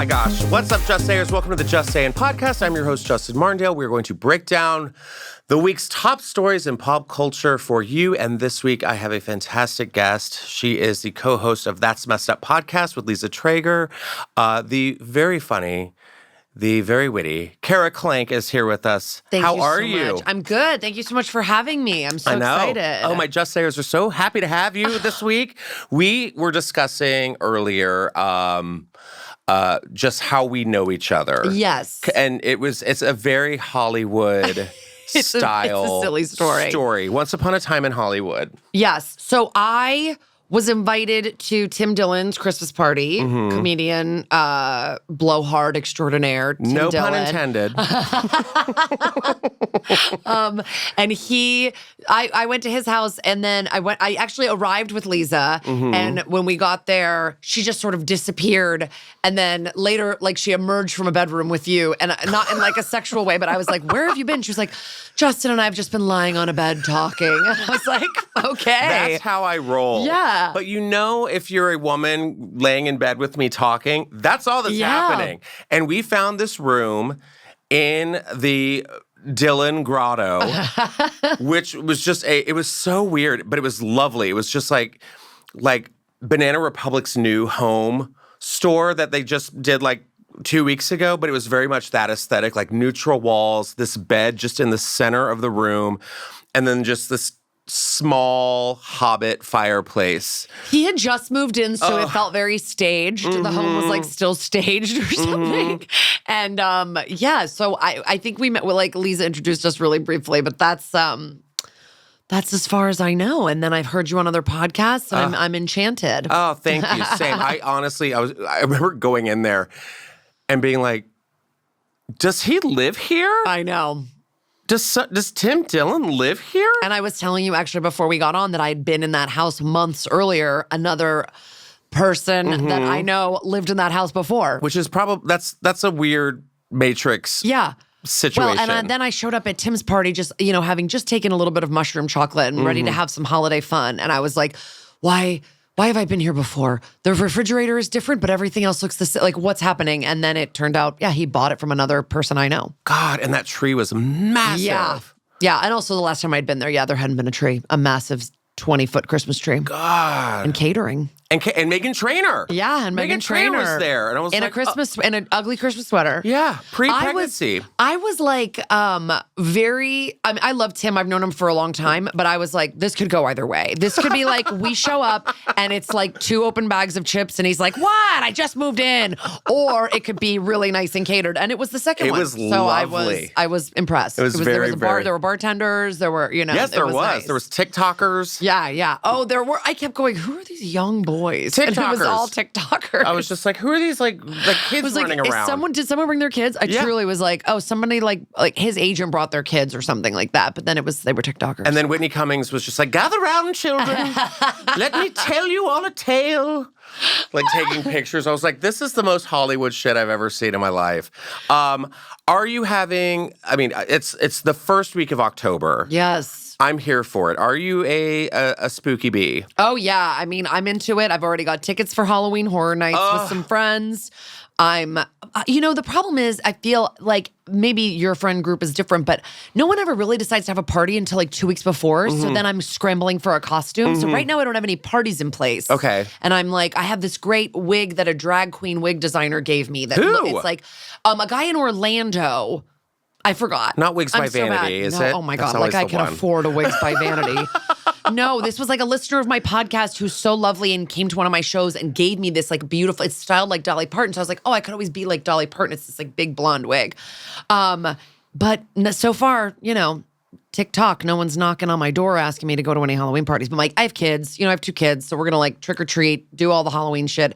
my gosh. What's up, Just Sayers? Welcome to the Just Saying Podcast. I'm your host, Justin Martindale. We're going to break down the week's top stories in pop culture for you. And this week, I have a fantastic guest. She is the co-host of That's Messed Up Podcast with Lisa Traeger. The very funny, the very witty Kara Klenk is here with us. How are you? Much. I'm good. Thank you so much for having me. I'm so excited. Oh, my Just Sayers are so happy to have you this week. We were discussing earlier just how we know each other. Yes. And it's a very Hollywood style. It's a silly story. Once upon a time in Hollywood. Yes. So I was invited to Tim Dillon's Christmas party. Comedian, blowhard extraordinaire, Tim No Dillon. pun intended. And I went to his house, and then I actually arrived with Lisa, and when we got there, she just sort of disappeared. And then later, like, she emerged from a bedroom with you, and not in like a sexual way, but I was like, where have you been? She was like, Justin and I have just been lying on a bed talking. And I was like, okay. That's how I roll. Yeah. But you know, if you're a woman laying in bed with me talking, that's all that's happening. And we found this room in the Dillon Grotto, which was just it was so weird, but it was lovely. It was just like Banana Republic's new home store that they just did like 2 weeks ago, but it was very much that aesthetic, like neutral walls, this bed just in the center of the room, and then just this small Hobbit fireplace. He had just moved in, so it felt very staged. The home was like still staged or something. And so I think we met, like, Lisa introduced us really briefly, but that's as far as I know. And then I've heard you on other podcasts, and I'm enchanted. Oh, thank you. Same. I remember going in there and being like, does he live here? I know. Does Tim Dillon live here? And I was telling you actually before we got on that I had been in that house months earlier. Another person that I know lived in that house before. Which is probably, that's a weird Matrix situation. Well, and then I showed up at Tim's party just, having just taken a little bit of mushroom chocolate and ready to have some holiday fun. And I was like, why have I been here before? The refrigerator is different, but everything else looks the same. Like, what's happening? And then it turned out, he bought it from another person I know. God, and that tree was massive. Yeah. And also the last time I'd been there, there hadn't been a tree. A massive 20-foot Christmas tree. God. And catering. And Meghan Trainor. Yeah, and Meghan Trainor was there. And I was in an ugly Christmas sweater. Yeah, pre-pregnancy. I was like, I love Tim. I've known him for a long time, but I was like, this could go either way. This could be like, we show up and it's like 2 open bags of chips and he's like, what? I just moved in. Or it could be really nice and catered. And it was the second one. It was lovely. So I was impressed. There were bartenders. There were, Yes, there was. Nice. There was TikTokers. Yeah. Oh, there were. I kept going, who are these young boys? TikTokers. And it was all TikTokers. I was just like, who are these like kids running around? Did someone bring their kids? I truly was like, oh, somebody like his agent brought their kids or something like that. But then they were TikTokers. And then Whitney Cummings was just like, gather round, children. Let me tell you all a tale. Like taking pictures. I was like, this is the most Hollywood shit I've ever seen in my life. Are you having, it's the first week of October. Yes. I'm here for it. Are you a spooky bee? Oh, yeah. I'm into it. I've already got tickets for Halloween Horror Nights with some friends. The problem is I feel like maybe your friend group is different, but no one ever really decides to have a party until like 2 weeks before. So then I'm scrambling for a costume. So right now I don't have any parties in place. Okay. And I'm like, I have this great wig that a drag queen wig designer gave me. Who? It's like a guy in Orlando. I forgot. Not Wigs by Vanity, is it? Oh my God, like I can afford a Wigs by Vanity. No, this was like a listener of my podcast who's so lovely and came to one of my shows and gave me this like beautiful, it's styled like Dolly Parton. So I was like, oh, I could always be like Dolly Parton. It's this like big blonde wig. But so far, TikTok, no one's knocking on my door asking me to go to any Halloween parties. But like, I have kids, I have 2 kids. So we're going to like trick or treat, do all the Halloween shit.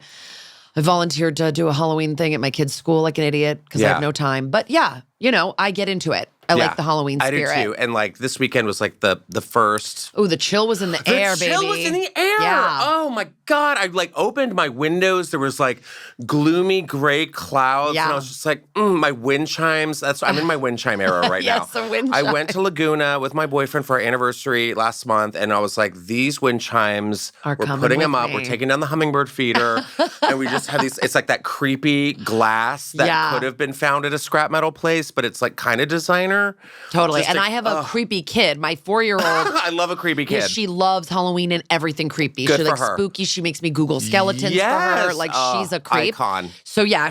I volunteered to do a Halloween thing at my kid's school like an idiot because I have no time. But yeah, I get into it. I like the Halloween spirit. I do too. And like this weekend was like the first. Oh, the chill was in the air, baby. The chill was in the air. Yeah. Oh my God. I like opened my windows. There was like gloomy gray clouds. Yeah. And I was just like, my wind chimes. I'm in my wind chime era right Yes, now. the wind I chime. went to Laguna with my boyfriend for our anniversary last month. And I was like, these wind chimes, we're coming putting them with up. me. We're taking down the hummingbird feeder. And we just have these, it's like that creepy glass that could have been found at a scrap metal place, but it's like kind of designer. Totally. Just And like, I have a creepy kid. My 4-year-old. I love a creepy kid. Yeah, she loves Halloween and everything creepy. Good She for likes her. spooky. She makes me Google skeletons for her. Yes. Like she's a creep. Icon. So yeah,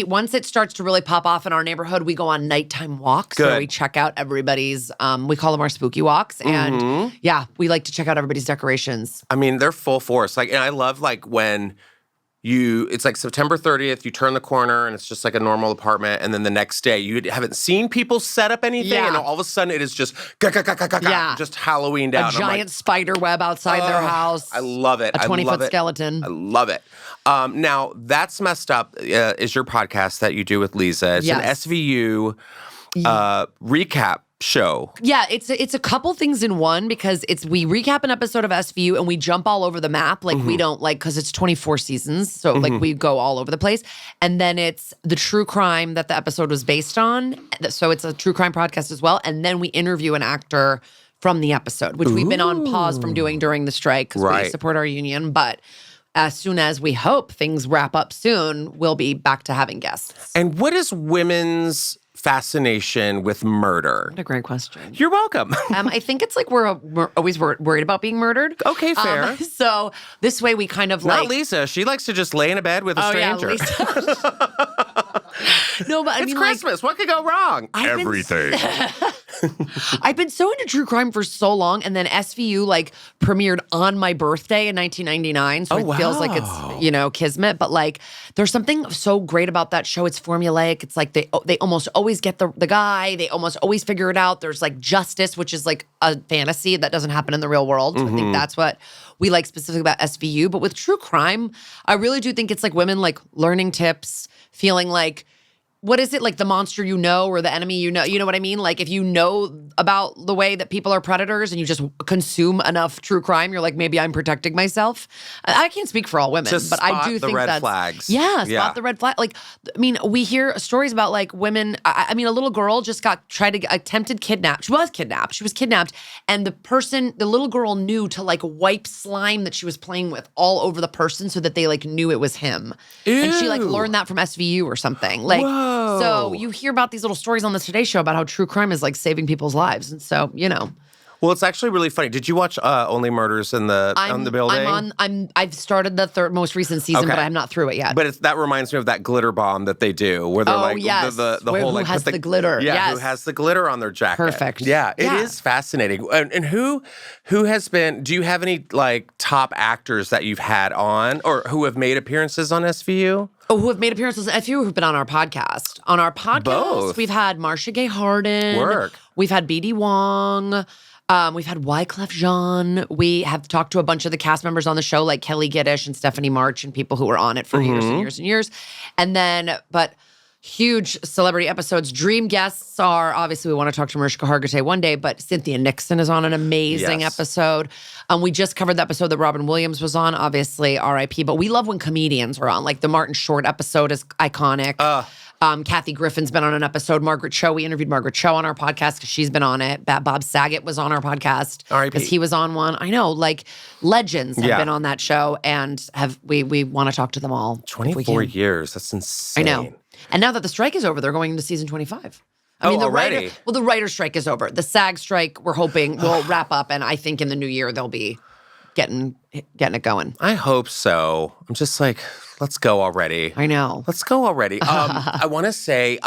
once it starts to really pop off in our neighborhood, we go on nighttime walks where Good. we check out everybody's. We call them our spooky walks, and yeah, we like to check out everybody's decorations. I mean, they're full force. Like, and I love like when it's like September 30th, you turn the corner and it's just like a normal apartment. And then the next day, you haven't seen people set up anything. Yeah. And all of a sudden, it is just, just Halloween A down. giant spider web outside their house. I love it. A 20-foot skeleton. I love it. Now, That's Messed Up is your podcast that you do with Lisa. It's an SVU recap show. Yeah, it's a couple things in one because we recap an episode of SVU and we jump all over the map. Like we don't because it's 24 seasons. So like we go all over the place. And then it's the true crime that the episode was based on. So it's a true crime podcast as well. And then we interview an actor from the episode, which we've been on pause from doing during the strike because we support our union. But as soon as we hope things wrap up soon, we'll be back to having guests. And what is women's fascination with murder? What a great question. You're welcome. I think it's like we're always worried about being murdered. Okay, fair. So this way we kind of Not Lisa. She likes to just lay in a bed with a stranger. Yeah, Lisa. No, but I It's mean, Christmas. What could go wrong? Everything. I've been so into true crime for so long, and then SVU like premiered on my birthday in 1999, so it feels like it's kismet. But like, there's something so great about that show. It's formulaic. It's like they almost always get the guy. They almost always figure it out. There's like justice, which is like a fantasy that doesn't happen in the real world. So I think that's what we like specifically about SVU. But with true crime, I really do think it's like women like learning tips, feeling like, what is it, like the monster you know or the enemy you know? You know what I mean? Like if you know about the way that people are predators and you just consume enough true crime, you're like, maybe I'm protecting myself. I can't speak for all women, but I do think red that's flags. Yeah, spot the red flag. Like, I mean, we hear stories about like women. I mean, a little girl just attempted kidnap. She was kidnapped, and the little girl knew to like wipe slime that she was playing with all over the person so that they like knew it was him. Ew. And she like learned that from SVU or something. Like. Whoa. So you hear about these little stories on the Today Show about how true crime is like saving people's lives. And so, Well, it's actually really funny. Did you watch Only Murders on the Building? I've started the most recent season, but I'm not through it yet. But that reminds me of that glitter bomb that they do, where they're the whole who like has the glitter? Yeah, Yes. who has the glitter on their jacket? Perfect. Yeah, it is fascinating. And who has been? Do you have any like top actors that you've had on or who have made appearances on SVU? Oh, who have made appearances? A few who've been on our podcast. On our podcast, Both. We've had Marcia Gay Harden. Work. We've had BD Wong. We've had Wyclef Jean. We have talked to a bunch of the cast members on the show, like Kelly Giddish and Stephanie March, and people who were on it for years and years and years. And then, but huge celebrity episodes. Dream guests are, obviously, we want to talk to Mariska Hargitay one day, but Cynthia Nixon is on an amazing episode. We just covered the episode that Robin Williams was on, obviously, R.I.P. But we love when comedians are on. Like the Martin Short episode is iconic. Kathy Griffin's been on an episode. Margaret Cho, we interviewed Margaret Cho on our podcast because she's been on it. Bob Saget was on our podcast because he was on one. I know, like legends have been on that show, and we want to talk to them all. 24 years, that's insane. I know. And now that the strike is over, they're going into season 25. I mean, already? The writer strike is over. The SAG strike, we're hoping, will wrap up, and I think in the new year they'll be getting it going. I hope so. I'm just like, let's go already. I know. Let's go already. I want to say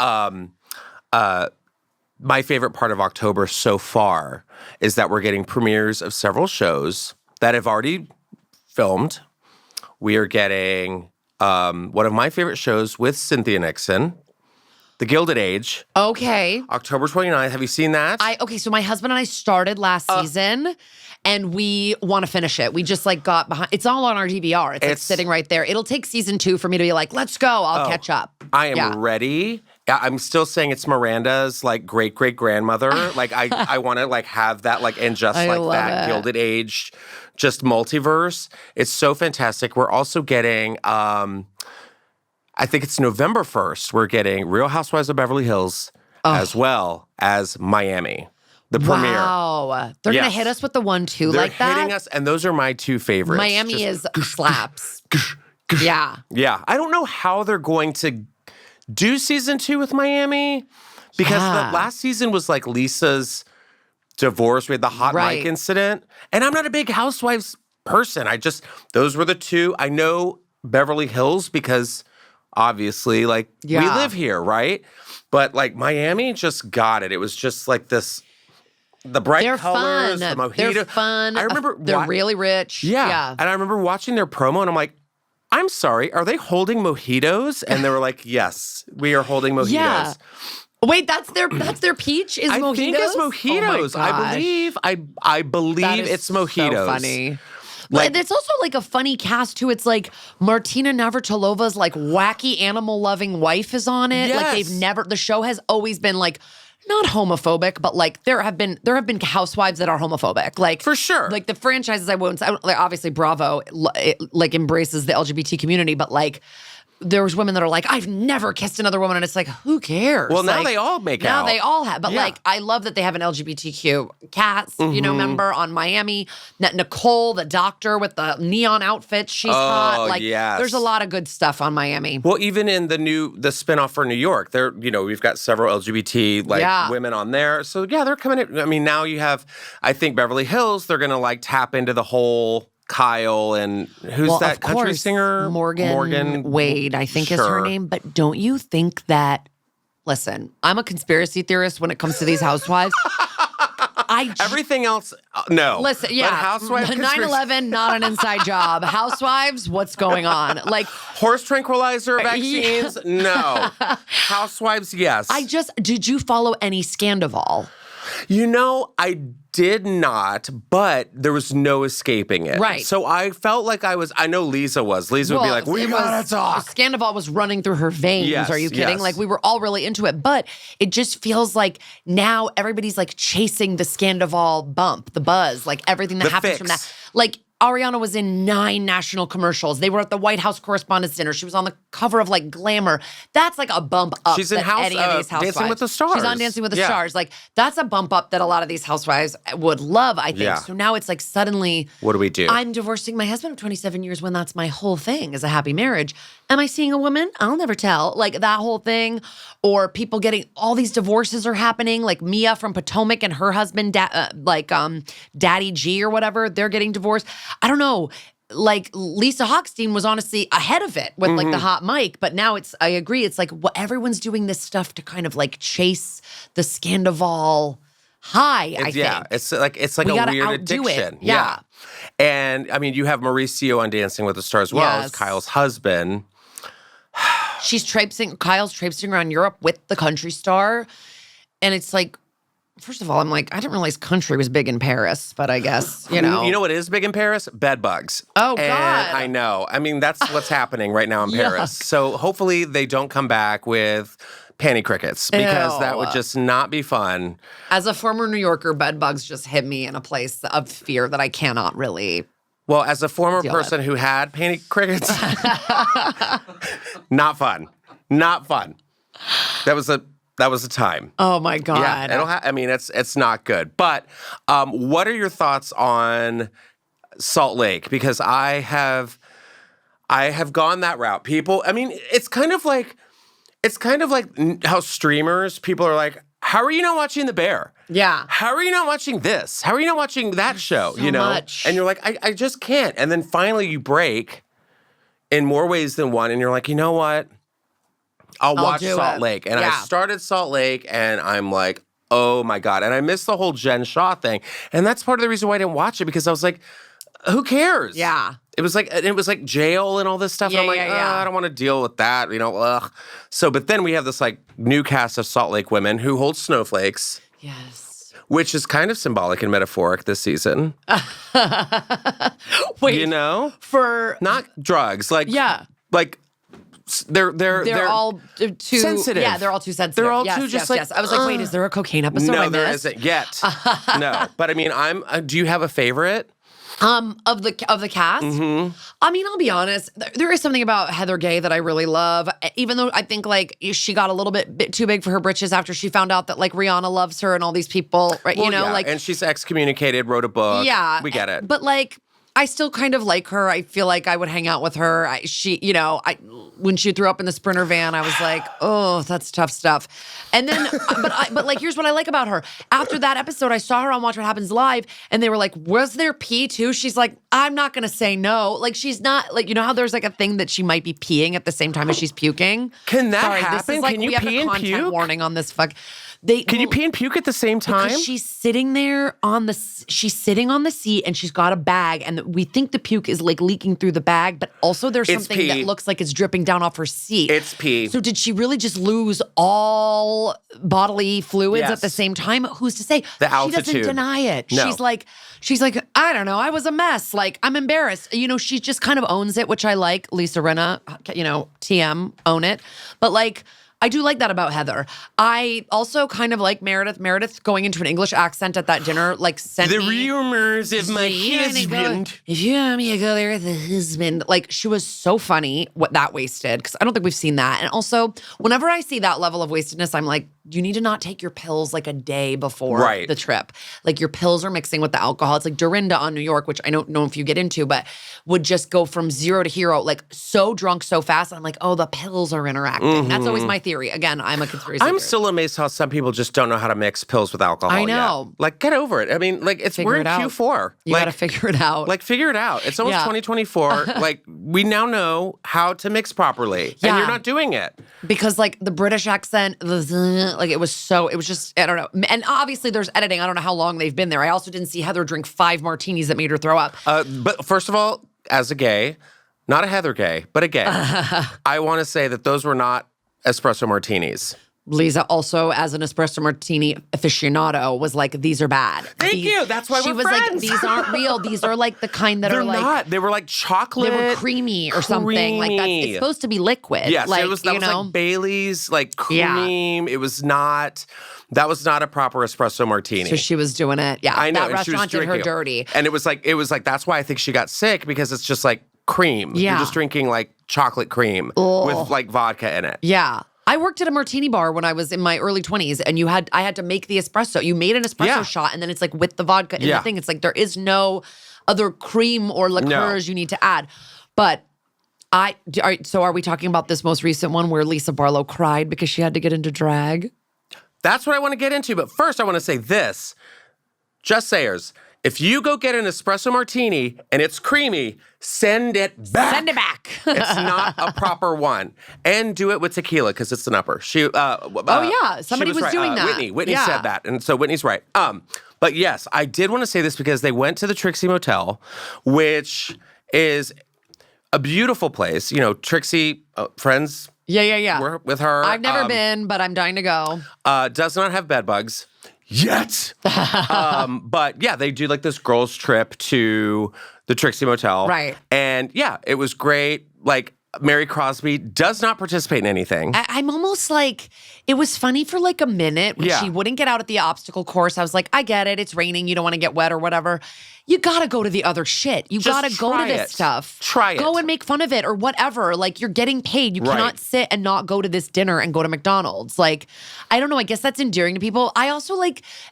my favorite part of October so far is that we're getting premieres of several shows that have already filmed. We are getting one of my favorite shows with Cynthia Nixon, The Gilded Age. Okay. October 29th. Have you seen that? Okay, so my husband and I started last season, and we want to finish it. We just like got behind. It's all on our DVR. It's like sitting right there. It'll take season 2 for me to be like, let's go. I'll catch up. I am ready. I'm still saying it's Miranda's like great grandmother. Like I want to like have that like and just I like love that it. Gilded Age, just multiverse. It's so fantastic. We're also getting. I think it's November 1st. We're getting Real Housewives of Beverly Hills as well as Miami, the premiere. Wow. They're going to Yes. hit us with the 1-2 They're like that? hitting us, and those are my two favorites. Miami is slaps. Yeah. Yeah. I don't know how they're going to do season 2 with Miami because the last season was like Lisa's divorce. We had the hot mic incident. And I'm not a big Housewives person. Those were the two. I know Beverly Hills because obviously, like, we live here, right? But, like, Miami just got it. It was just like this, the bright colors, the mojito. They're fun. I remember they're really rich. Yeah. And I remember watching their promo and I'm like, I'm sorry, are they holding mojitos? And they were like, yes, we are holding mojitos. Yeah. Wait, that's their peach is mojitos? I think it's mojitos. Oh my gosh. I believe it's mojitos. So funny. Like, It's also like a funny cast too. It's like Martina Navratilova's like wacky animal loving wife is on it. Yes. Like the show has always been like not homophobic, but like there have been housewives that are homophobic. Like for sure. Like the franchises like obviously Bravo like embraces the LGBT community, but like there's women that are like, I've never kissed another woman. And it's like, who cares? Well, now like, they all make now out. they all have. But like, I love that they have an LGBTQ cast, member on Miami. Nicole, the doctor with the neon outfit. She's hot. Like, there's a lot of good stuff on Miami. Well, even in the spinoff for New York, we've got several LGBT women on there. So yeah, they're coming in. I mean, now you have, I think Beverly Hills, they're going to like tap into the whole Kyle and who's that country singer? Morgan Wade, I think is her name. But don't you think that, listen, I'm a conspiracy theorist when it comes to these housewives. Everything else, no. Listen, yeah. But Housewives 9/11, not an inside job. Housewives, what's going on? Like horse tranquilizer vaccines, no. Housewives, yes. Did you follow any Scandival? I did not, but there was no escaping it. Right. So I felt like I know Lisa was. Lisa would be like, we gotta talk. Scandival was running through her veins. Yes, Are you kidding? yes. Like we were all really into it, but it just feels like now everybody's like chasing the Scandival bump, the buzz, like everything that happens from that. Like Ariana was in 9 national commercials. They were at the White House Correspondents' Dinner. She was on the cover of like Glamour. That's like a bump up. She's in Dancing with the Stars. She's on Dancing with the Stars. Like that's a bump up that a lot of these housewives would love, I think. Yeah. So now it's like suddenly, what do we do? I'm divorcing my husband of 27 years when that's my whole thing is a happy marriage. Am I seeing a woman? I'll never tell. Like that whole thing. Or people getting, all these divorces are happening. Like Mia from Potomac and her husband, Daddy G or whatever, they're getting divorced. I don't know. Like Lisa Hochstein was honestly ahead of it with like the hot mic, but now I agree. It's like everyone's doing this stuff to kind of like chase the Scandival high, I think. Yeah, it's like a weird addiction. Yeah. And I mean, you have Mauricio on Dancing with the Stars as well as Kyle's husband. Kyle's traipsing around Europe with the country star. And it's like, first of all, I'm like, I didn't realize country was big in Paris, but I guess, You know what is big in Paris? Bed bugs. Oh, God. And I know. I mean, that's what's happening right now in Paris. So hopefully they don't come back with panty crickets because that would just not be fun. As a former New Yorker, bed bugs just hit me in a place of fear that I cannot really. Well, as a former person who had panty crickets, not fun. Not fun. That was a time. Oh my God. Yeah, it's not good. But what are your thoughts on Salt Lake? Because I have gone that route. People, I mean, it's kind of like how streamers, people are like, how are you not watching The Bear? Yeah. How are you not watching this? How are you not watching that show? So much. And you're like, I just can't. And then finally you break in more ways than one. And you're like, you know what? I'll watch Salt Lake. And I started Salt Lake and I'm like, oh my God. And I missed the whole Jen Shaw thing. And that's part of the reason why I didn't watch it because I was like, who cares? Yeah. It was like jail and all this stuff. Yeah, and I'm like, I don't want to deal with that. Ugh. So, but then we have this like new cast of Salt Lake women who hold snowflakes. Yes. Which is kind of symbolic and metaphoric this season. Wait. You know? For not drugs, like They're all too sensitive. Yeah, they're all too sensitive. They're all yes, too yes, just like, yes. I was like, wait, is there a cocaine episode? No, I there missed? isn't yet. No, but I mean, do you have a favorite? Of the cast? Mm-hmm. I mean, I'll be honest. There is something about Heather Gay that I really love. Even though I think like she got a little bit too big for her britches after she found out that like Rihanna loves her and all these people, right? Well, like, and she's excommunicated, wrote a book. Yeah, we get it. But like, I still kind of like her. I feel like I would hang out with her. When she threw up in the Sprinter van, I was like, oh, that's tough stuff. And then, but like, here's what I like about her. After that episode, I saw her on Watch What Happens Live, and they were like, was there pee too? She's like, I'm not going to say no. Like, she's not, like, you know how there's like a thing that she might be peeing at the same time as she's puking? Can that Sorry, happen? This is like, Can you we have pee a and content puke? warning on this fuck. Can you pee and puke at the same time? Because she's sitting there she's sitting on the seat and she's got a bag, and we think the puke is like leaking through the bag, but also there's It's something pee. that looks like it's dripping down off her seat. It's pee. So did she really just lose all bodily fluids Yes. at the same time? Who's to say? The She altitude. doesn't deny it. No. She's like, I don't know, I was a mess. Like, I'm embarrassed. She just kind of owns it, which I like. Lisa Rinna, TM, own it. But like, I do like that about Heather. I also kind of like Meredith. Meredith going into an English accent at that dinner, like sent the me. rumors of my If husband. you want me to go there with the husband. Like, she was so funny, what that wasted, because I don't think we've seen that. And also, whenever I see that level of wastedness, I'm like, you need to not take your pills like a day before Right. the trip. Like, your pills are mixing with the alcohol. It's like Dorinda on New York, which I don't know if you get into, but would just go from zero to hero, like so drunk so fast. And I'm like, oh, the pills are interacting. That's always my theory. Again, I'm a conspiracy I'm theorist. still amazed how some people just don't know how to mix pills with alcohol. I know. Yet. Like, get over it. I mean, like, we're in Q4. You got to figure it out. Like, figure it out. It's almost Yeah. 2024. Like, we now know how to mix properly. Yeah. And you're not doing it. Because like the British accent, like it was just, I don't know. And obviously there's editing. I don't know how long they've been there. I also didn't see Heather drink 5 martinis that made her throw up. But first of all, as a gay, not a Heather gay, but a gay, I want to say that those were not espresso martinis. Lisa also, as an espresso martini aficionado, was like, these are bad. Thank you. That's why she we're was like, friends. these aren't real. These are like the kind that They're are like not. They were like chocolate. they were creamy or something. Like that's creamy. it's supposed to be liquid. Yes, like, that was like Bailey's, like Yeah. cream. It was not. That was not a proper espresso martini. So she was doing it. Yeah, I know. that and she was restaurant did her drinking it. dirty. And it was like that's why I think she got sick, because it's just like cream. Yeah. You're just drinking like chocolate cream with like vodka in it. Yeah. I worked at a martini bar when I was in my early 20s, and I had to make the espresso. You made an espresso Yeah. shot, and then it's like with the vodka in Yeah. the thing. It's like there is no other cream or liqueurs you need to add. But so are we talking about this most recent one where Lisa Barlow cried because she had to get into drag? That's what I want to get into. But first, I want to say this. Just sayers, if you go get an espresso martini and it's creamy, send it back. Send it back. It's not a proper one. And do it with tequila, because it's an upper. Somebody was right. doing that. Whitney Yeah. said that. And so Whitney's right. But yes, I did want to say this because they went to the Trixie Motel, which is a beautiful place. You know, Trixie, friends Yeah. were with her. I've never been, but I'm dying to go. Does not have bed bugs yet. But yeah, they do like this girls' trip to the Trixie Motel. Right. And yeah, it was great. Like, Mary Crosby does not participate in anything. I'm almost like, it was funny for like a minute when she wouldn't get out at the obstacle course. I was like, I get it. It's raining. You don't want to get wet or whatever. You got to go to the other shit. You Just got to go to try this it. stuff. Try it. Go and make fun of it or whatever. Like, you're getting paid. You Right. cannot sit and not go to this dinner and go to McDonald's. Like, I don't know. I guess that's endearing to people. I also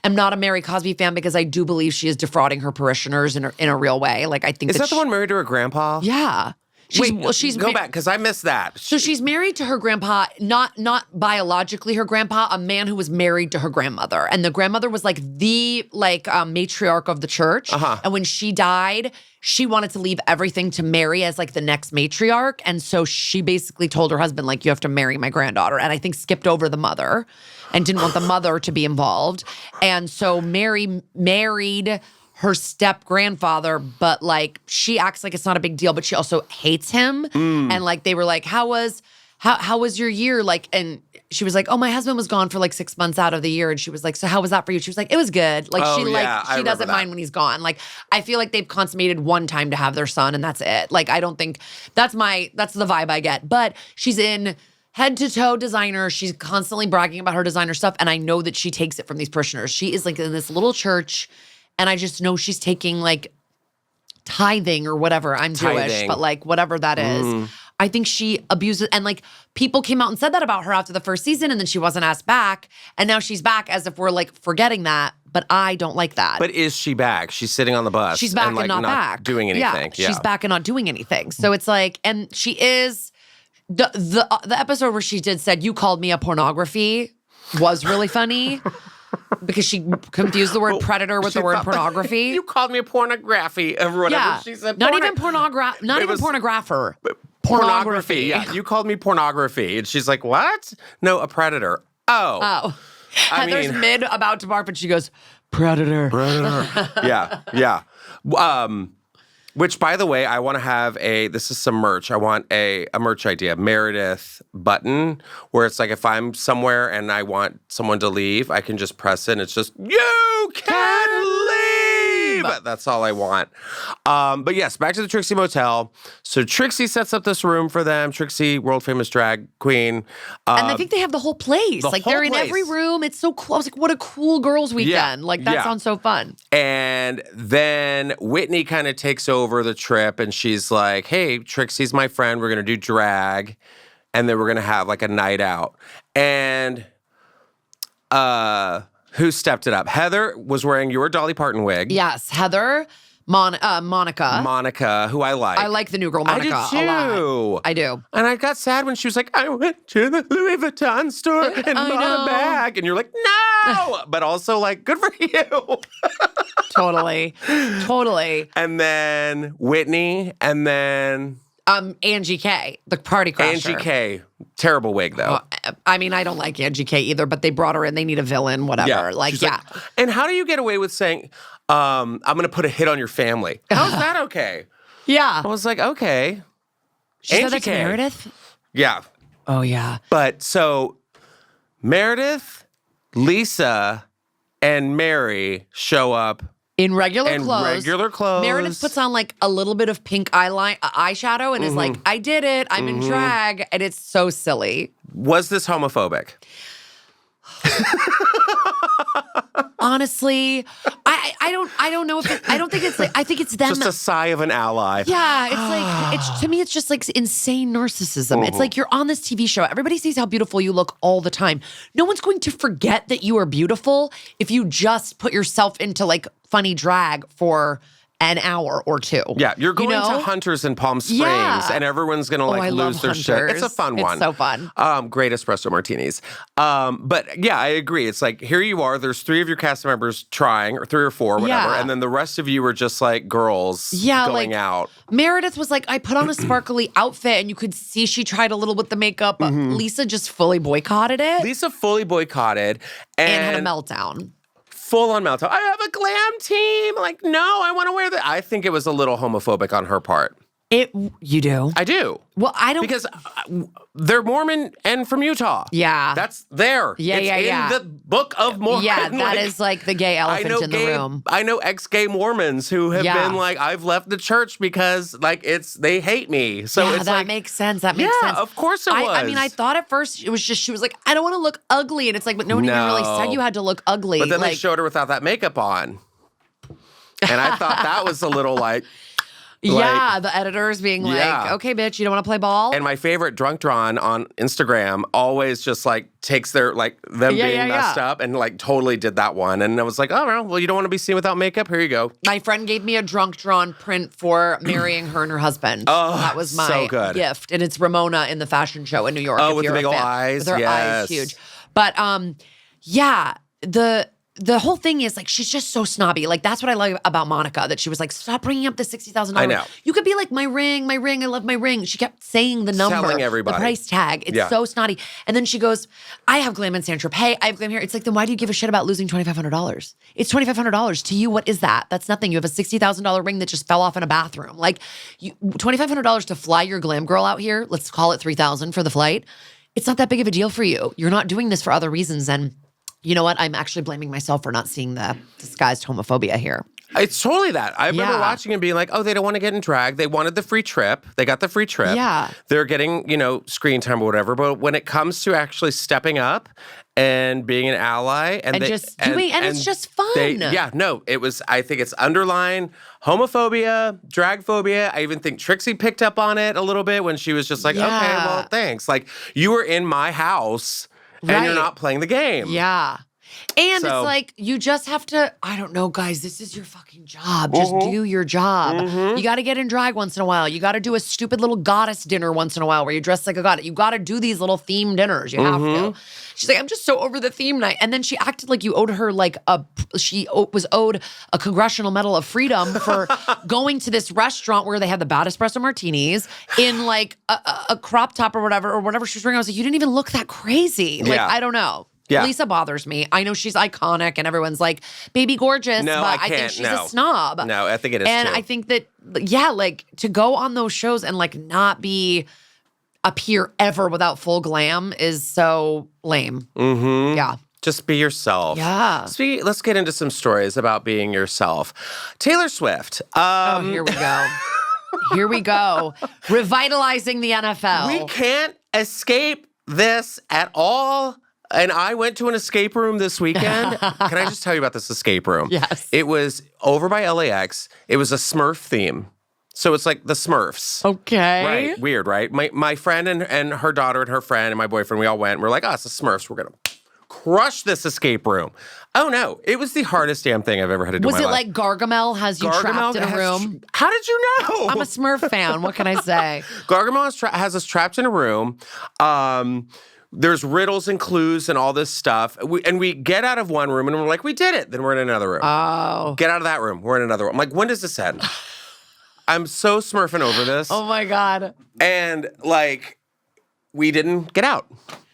am not a Mary Cosby fan because I do believe she is defrauding her parishioners in a real way. Like, I think Is that the one married to her grandpa? Yeah. She's Go back, because I missed that. So she's married to her grandpa, not biologically her grandpa, a man who was married to her grandmother. And the grandmother was like the matriarch of the church. And when she died, she wanted to leave everything to Mary as like the next matriarch. And so she basically told her husband, like, you have to marry my granddaughter. And I think skipped over the mother and didn't want the mother to be involved. And so Mary married her step-grandfather, but like she acts like it's not a big deal, but she also hates him. And like they were like, how was how was your year? Like, and she was like, oh, my husband was gone for like 6 months out of the year. And she was like, so how was that for you? She was like, it was good. Like, she doesn't mind when he's gone. Like, I feel like they've consummated one time to have their son and that's it. Like, I don't think that's the vibe I get. But she's in head to toe designer. She's constantly bragging about her designer stuff. And I know that she takes it from these parishioners. She is like in this little church. And I just know she's taking like tithing or whatever. I'm Jewish, but like whatever that is. I think she abuses, and like people came out and said that about her after the first season, and then she wasn't asked back, and now she's back as if we're like forgetting that. But I don't like that. But is she back? She's sitting on the bus. She's back and, like, not back, doing anything. Yeah, she's back and not doing anything. So it's like, and she is the episode where she said you called me a pornography was really funny. Because she confused the word predator with the word pornography. You called me a pornography or whatever. Yeah. She said. Not even pornographer. Pornography. Yeah, you called me pornography. And she's like, what? No, a predator. Oh. Heather's mid about to bark, but she goes, predator. Yeah. Which, by the way, I want to have this is some merch. I want a merch idea, Meredith button, where it's like if I'm somewhere and I want someone to leave, I can just press it and it's just, you can leave. That's all I want. But yes, back to the Trixie Motel. So Trixie sets up this room for them. Trixie, world famous drag queen. And I think they have the whole place. They're in every room. It's so cool. I was like, what a cool girls' weekend. That sounds so fun. And then Whitney kind of takes over the trip and she's like, hey, Trixie's my friend. We're going to do drag. And then we're going to have like a night out. And who stepped it up? Heather was wearing your Dolly Parton wig. Yes, Heather. Monica. Monica, who I like. I like the new girl Monica I do too. A lot. I do. And I got sad when she was like, I went to the Louis Vuitton store and bought a bag. And you're like, no! But also like, good for you. Totally. And then Whitney, and then... Angie K, the party crasher. Angie K. Terrible wig, though. I mean, I don't like Angie K either, but they brought her in. They need a villain, whatever. Yeah. And how do you get away with saying, I'm going to put a hit on your family? How's that okay? Yeah. I was like, okay. She said that to Meredith? Yeah. Oh, yeah. But so Meredith, Lisa, and Mary show up in regular clothes. Meredith puts on like a little bit of pink eyeshadow and is like, I did it. I'm in drag. And it's so silly. Was this homophobic? Honestly, I don't know if I don't think it's like, I think it's them. Just a sigh of an ally. Yeah, it's like, to me, it's just like insane narcissism. It's like you're on this TV show. Everybody sees how beautiful you look all the time. No one's going to forget that you are beautiful if you just put yourself into like funny drag for an hour or two. Yeah, you're going to Hunters in Palm Springs, and everyone's going to like lose their shit. It's a fun one. It's so fun. Great espresso martinis. But yeah, I agree. It's like, here you are, there's 3 of your cast members trying, or 3 or 4, whatever, and then the rest of you are just like girls going out. Meredith was like, I put on a sparkly outfit, and you could see she tried a little with the makeup. Lisa just fully boycotted it. Lisa fully boycotted. And had a meltdown. Full on meltdown. I have a glam team. Like, no, I want to wear that. I think it was a little homophobic on her part. You do? I do. Well, I don't. Because they're Mormon and from Utah. Yeah. That's there. Yeah, it's in the Book of Mormon. Yeah, that is like the gay elephant in the room. I know ex-gay Mormons who have been like, I've left the church because like they hate me. So it's that makes sense. That makes sense. Yeah, of course it was. I mean, I thought at first it was just, she was like, I don't want to look ugly. And it's like, but nobody even really said you had to look ugly. But then they showed her without that makeup on. And I thought that was a little like... the editors being like, okay, bitch, you don't want to play ball? And my favorite drunk drawn on Instagram always just like takes their like them being messed up and like totally did that one. And I was like, oh, well, you don't want to be seen without makeup? Here you go. My friend gave me a drunk drawn print for marrying her and her husband. Oh, that was my gift. And it's Ramona in the fashion show in New York. Oh, with the big old eyes. With her eyes huge. But the whole thing is like, she's just so snobby. Like, that's what I like about Monica, that she was like, stop bringing up the $60,000. I know. You could be like, my ring, I love my ring. She kept saying the number, Telling everybody. the price tag. It's so snotty. And then she goes, I have glam in Saint-Tropez. I have glam here. It's like, then why do you give a shit about losing $2,500? It's $2,500. To you, what is that? That's nothing. You have a $60,000 ring that just fell off in a bathroom. Like, $2,500 to fly your glam girl out here, let's call it $3,000 for the flight. It's not that big of a deal for you. You're not doing this for other reasons. And you know what? I'm actually blaming myself for not seeing the disguised homophobia here. It's totally that. I remember watching and being like, oh, they don't want to get in drag. They wanted the free trip. They got the free trip. Yeah. They're getting, screen time or whatever. But when it comes to actually stepping up and being an ally and it's just fun. I think it's underlying homophobia, drag phobia. I even think Trixie picked up on it a little bit when she was just like, okay, well, thanks. Like, you were in my house and you're not playing the game. Yeah. And it's like, you just have to, I don't know, guys, this is your fucking job. Just do your job. You got to get in drag once in a while. You got to do a stupid little goddess dinner once in a while where you dress like a goddess. You got to do these little theme dinners. You have to. She's like, I'm just so over the theme night. And then she acted like you owed her was owed a Congressional Medal of Freedom for going to this restaurant where they had the bad espresso martinis in like a crop top or whatever she was wearing. I was like, you didn't even look that crazy. Like, I don't know. Yeah. Lisa bothers me. I know she's iconic and everyone's like, baby gorgeous, but I think she's a snob. No, I think it is And too. I think that, like, to go on those shows and like not appear ever without full glam is so lame. Yeah. Just be yourself. Yeah. Let's get into some stories about being yourself. Taylor Swift. Here we go. Here we go. Revitalizing the NFL. We can't escape this at all. And I went to an escape room this weekend. Can I just tell you about this escape room? Yes. It was over by LAX. It was a Smurf theme. So it's like the Smurfs. Okay. Right. Weird, right? My friend and her daughter and her friend and my boyfriend, we all went. We're like, it's the Smurfs. We're going to crush this escape room. Oh, no. It was the hardest damn thing I've ever had to do in my life. Was it like Gargamel has you trapped in a room? How did you know? I'm a Smurf fan. What can I say? Gargamel has us trapped in a room. There's riddles and clues and all this stuff. We get out of one room and we're like, we did it. Then we're in another room. Oh. Get out of that room. We're in another room. I'm like, when does this end? I'm so smurfing over this. Oh, my God. And, like, we didn't get out.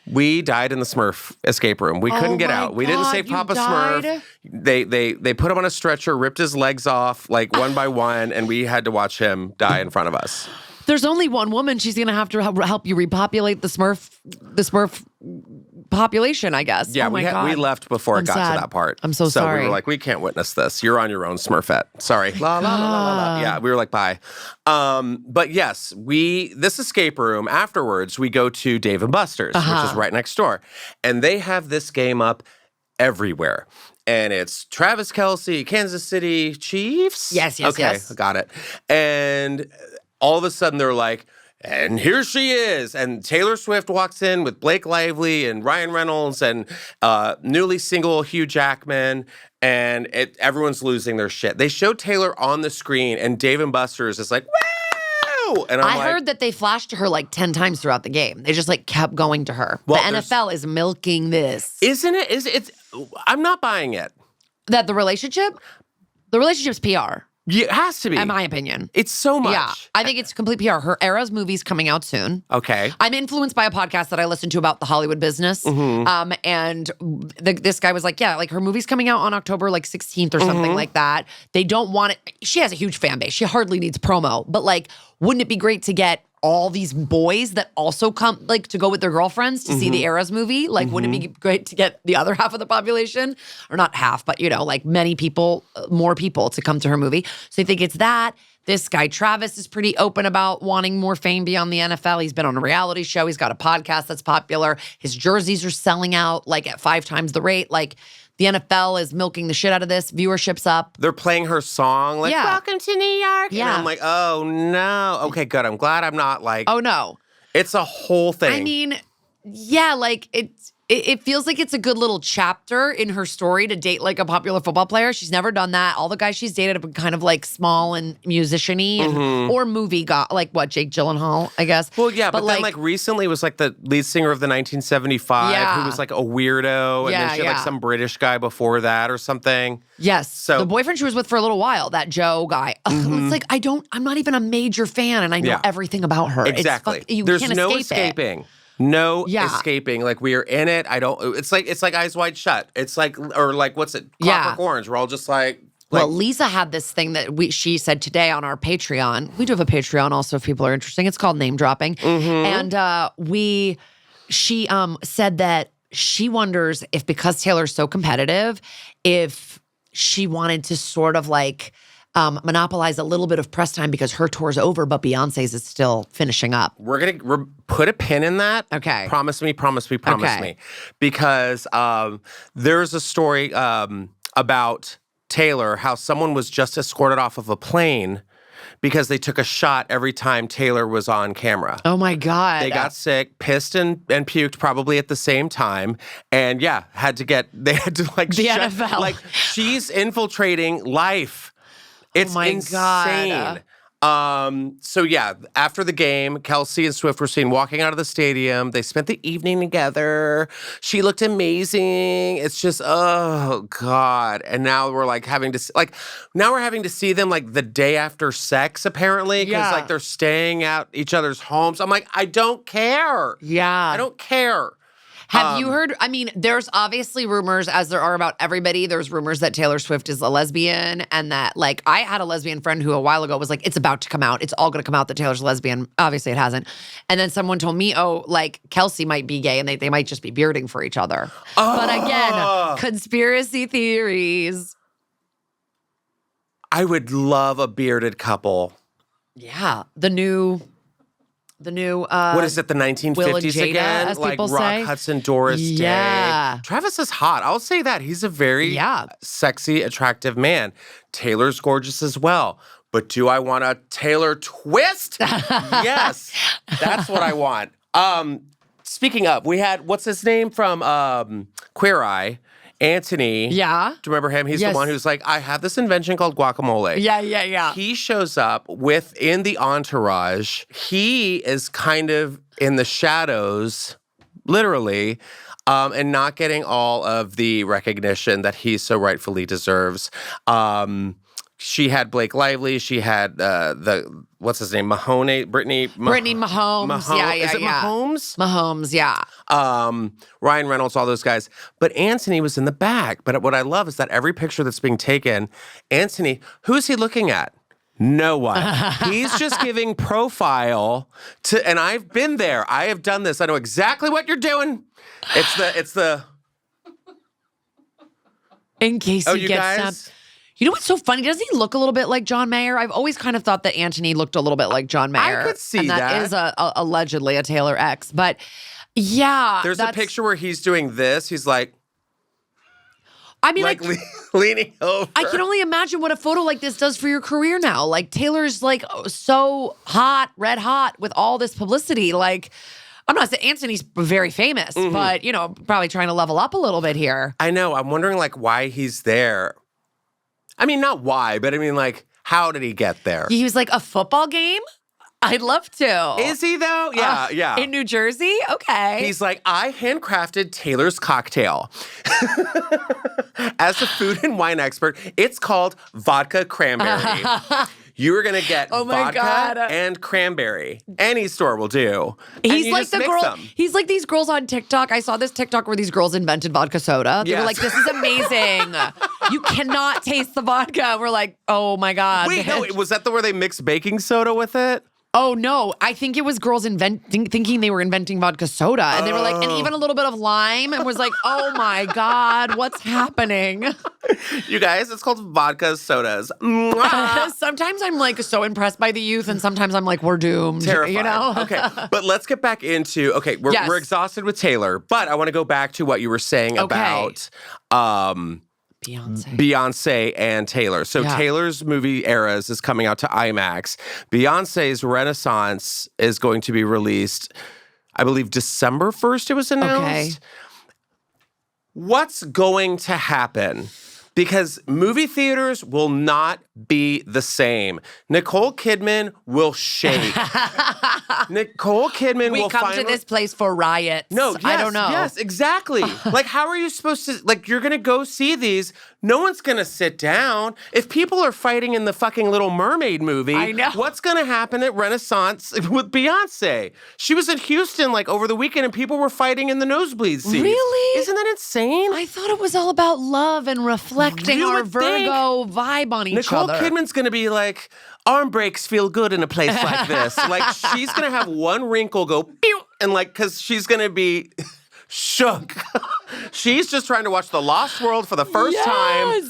We died in the Smurf escape room. We couldn't get out. We didn't save Papa Smurf. They put him on a stretcher, ripped his legs off, like, one by one, and we had to watch him die in front of us. There's only one woman. She's going to have to help you repopulate the Smurf population, I guess. Yeah, oh my God. we left before it got to that part. I'm so sorry. So we were like, we can't witness this. You're on your own, Smurfette. Sorry. La, la, la, la, la. Yeah, we were like, bye. But yes, this escape room, afterwards, we go to Dave & Buster's, which is right next door. And they have this game up everywhere. And it's Travis Kelce, Kansas City Chiefs? Yes. Okay, got it. And all of a sudden, they're like, and here she is. And Taylor Swift walks in with Blake Lively and Ryan Reynolds and newly single Hugh Jackman. And everyone's losing their shit. They show Taylor on the screen, and Dave & Buster's is like, woo! And I heard that they flashed to her like 10 times throughout the game. They just like kept going to her. Well, the NFL is milking this. Isn't it? I'm not buying it. That the relationship's PR. Yeah, it has to be. In my opinion. It's so much. Yeah, I think it's complete PR. Her Era's movie's coming out soon. Okay. I'm influenced by a podcast that I listen to about the Hollywood business. And this guy was like, yeah, like her movie's coming out on October like 16th or something like that. They don't want it. She has a huge fan base. She hardly needs promo. But like, wouldn't it be great to get all these boys that also come, like, to go with their girlfriends to see the Eras movie? Like, wouldn't it be great to get the other half of the population? Or not half, but, like many people, more people to come to her movie. So I think it's that. This guy, Travis, is pretty open about wanting more fame beyond the NFL. He's been on a reality show. He's got a podcast that's popular. His jerseys are selling out, like, at 5 times the rate. Like, the NFL is milking the shit out of this. Viewership's up. They're playing her song, like, welcome to New York. Yeah. And I'm like, oh, no. Okay, good. I'm glad I'm not like. Oh, no. It's a whole thing. I mean, yeah, like, It feels like it's a good little chapter in her story to date like a popular football player. She's never done that. All the guys she's dated have been kind of like small and musician-y or movie like what, Jake Gyllenhaal, I guess. Well, yeah, but then like recently was like the lead singer of the 1975 who was like a weirdo, and then she had like some British guy before that or something. Yes. So the boyfriend she was with for a little while, that Joe guy. It's like I'm not even a major fan, and I know everything about her. Exactly. There's no escaping. No escaping. Like we are in it. It's like Eyes Wide Shut. It's like, or like, what's it? Clockwork Orange. We're all just like. Well, Lisa had this thing that she said today on our Patreon. We do have a Patreon also if people are interested. It's called Name Dropping. And she said that she wonders if, because Taylor's so competitive, if she wanted to sort of like monopolize a little bit of press time because her tour's over, but Beyonce's is still finishing up. We're gonna put a pin in that. Okay. Promise me. Because there's a story about Taylor, how someone was just escorted off of a plane because they took a shot every time Taylor was on camera. Oh my God. They got sick, pissed and puked probably at the same time. And they had to like the NFL. Like she's infiltrating life. It's insane. So yeah, after the game, Kelsey and Swift were seen walking out of the stadium. They spent the evening together. She looked amazing. It's just, oh God. And now we're like having to see them like the day after sex, apparently. Because like they're staying at each other's homes. I'm like, I don't care. Yeah. I don't care. Have you heard? I mean, there's obviously rumors, as there are about everybody. There's rumors that Taylor Swift is a lesbian, and that, like, I had a lesbian friend who a while ago was like, it's about to come out. It's all going to come out that Taylor's a lesbian. Obviously, it hasn't. And then someone told me, like, Kelsey might be gay, and they might just be bearding for each other. But again, conspiracy theories. I would love a bearded couple. Yeah. The new what is it, the 1950s again? As like people Rock say. Hudson, Doris Day. Travis is hot. I'll say that. He's a very sexy, attractive man. Taylor's gorgeous as well. But do I want a Taylor twist? Yes. That's what I want. Speaking of, we had, what's his name from Queer Eye? Anthony. Yeah. Do you remember him? He's the one who's like, I have this invention called guacamole. Yeah. He shows up within the entourage. He is kind of in the shadows, literally, and not getting all of the recognition that he so rightfully deserves. She had Blake Lively. She had what's his name? Mahoney? Brittany Mahomes. Yeah. Is it Mahomes? Mahomes, yeah. Ryan Reynolds, all those guys. But Anthony was in the back. But what I love is that every picture that's being taken, Anthony, who's he looking at? No one. He's just giving profile to, and I've been there. I have done this. I know exactly what you're doing. It's the. In case he gets stabbed. You know what's so funny? Doesn't he look a little bit like John Mayer? I've always kind of thought that Anthony looked a little bit like John Mayer. I could see and that is allegedly a Taylor ex. But yeah. There's a picture where he's doing this. He's like, I mean, like leaning over. I can only imagine what a photo like this does for your career now. Like Taylor's like so hot, red hot with all this publicity. Like, I'm not saying Anthony's very famous, but probably trying to level up a little bit here. I know. I'm wondering like why he's there. I mean, not why, but I mean, like, how did he get there? He was like, a football game? I'd love to. Is he, though? Yeah. In New Jersey? Okay. He's like, I handcrafted Taylor's cocktail. As a food and wine expert, it's called vodka cranberry. You are going to get vodka and cranberry. Any store will do. He's like the girl. He's like these girls on TikTok. I saw this TikTok where these girls invented vodka soda. They were like, this is amazing. You cannot taste the vodka. We're like, oh my God. Wait, no, was that where they mixed baking soda with it? Oh, no. I think it was girls thinking they were inventing vodka soda. And they were like, and even a little bit of lime. And was like, oh my God, what's happening? You guys, it's called vodka sodas. Sometimes I'm like so impressed by the youth. And sometimes I'm like, we're doomed. Terrified. Okay, but let's get back into, we're exhausted with Taylor. But I want to go back to what you were saying about Beyonce and Taylor. So Taylor's movie Eras is coming out to IMAX. Beyonce's Renaissance is going to be released, I believe, December 1st it was announced. what's going to happen? Because movie theaters will not be the same. Nicole Kidman will shake. Nicole Kidman will come finally... to this place for riots. No, yes, I don't know. Yes, exactly. Like, how are you supposed to... Like, you're going to go see these. No one's going to sit down. If people are fighting in the fucking Little Mermaid movie, I know. What's going to happen at Renaissance with Beyonce? She was in Houston, like, over the weekend, and people were fighting in the nosebleed seats. Really? Isn't that insane? I thought it was all about love and reflecting You our would think Virgo vibe on each Nicole other. Kidman's going to be like, arm breaks feel good in a place like this. Like, she's going to have one wrinkle go, pew, and like, because she's going to be shook. She's just trying to watch The Lost World for the first time.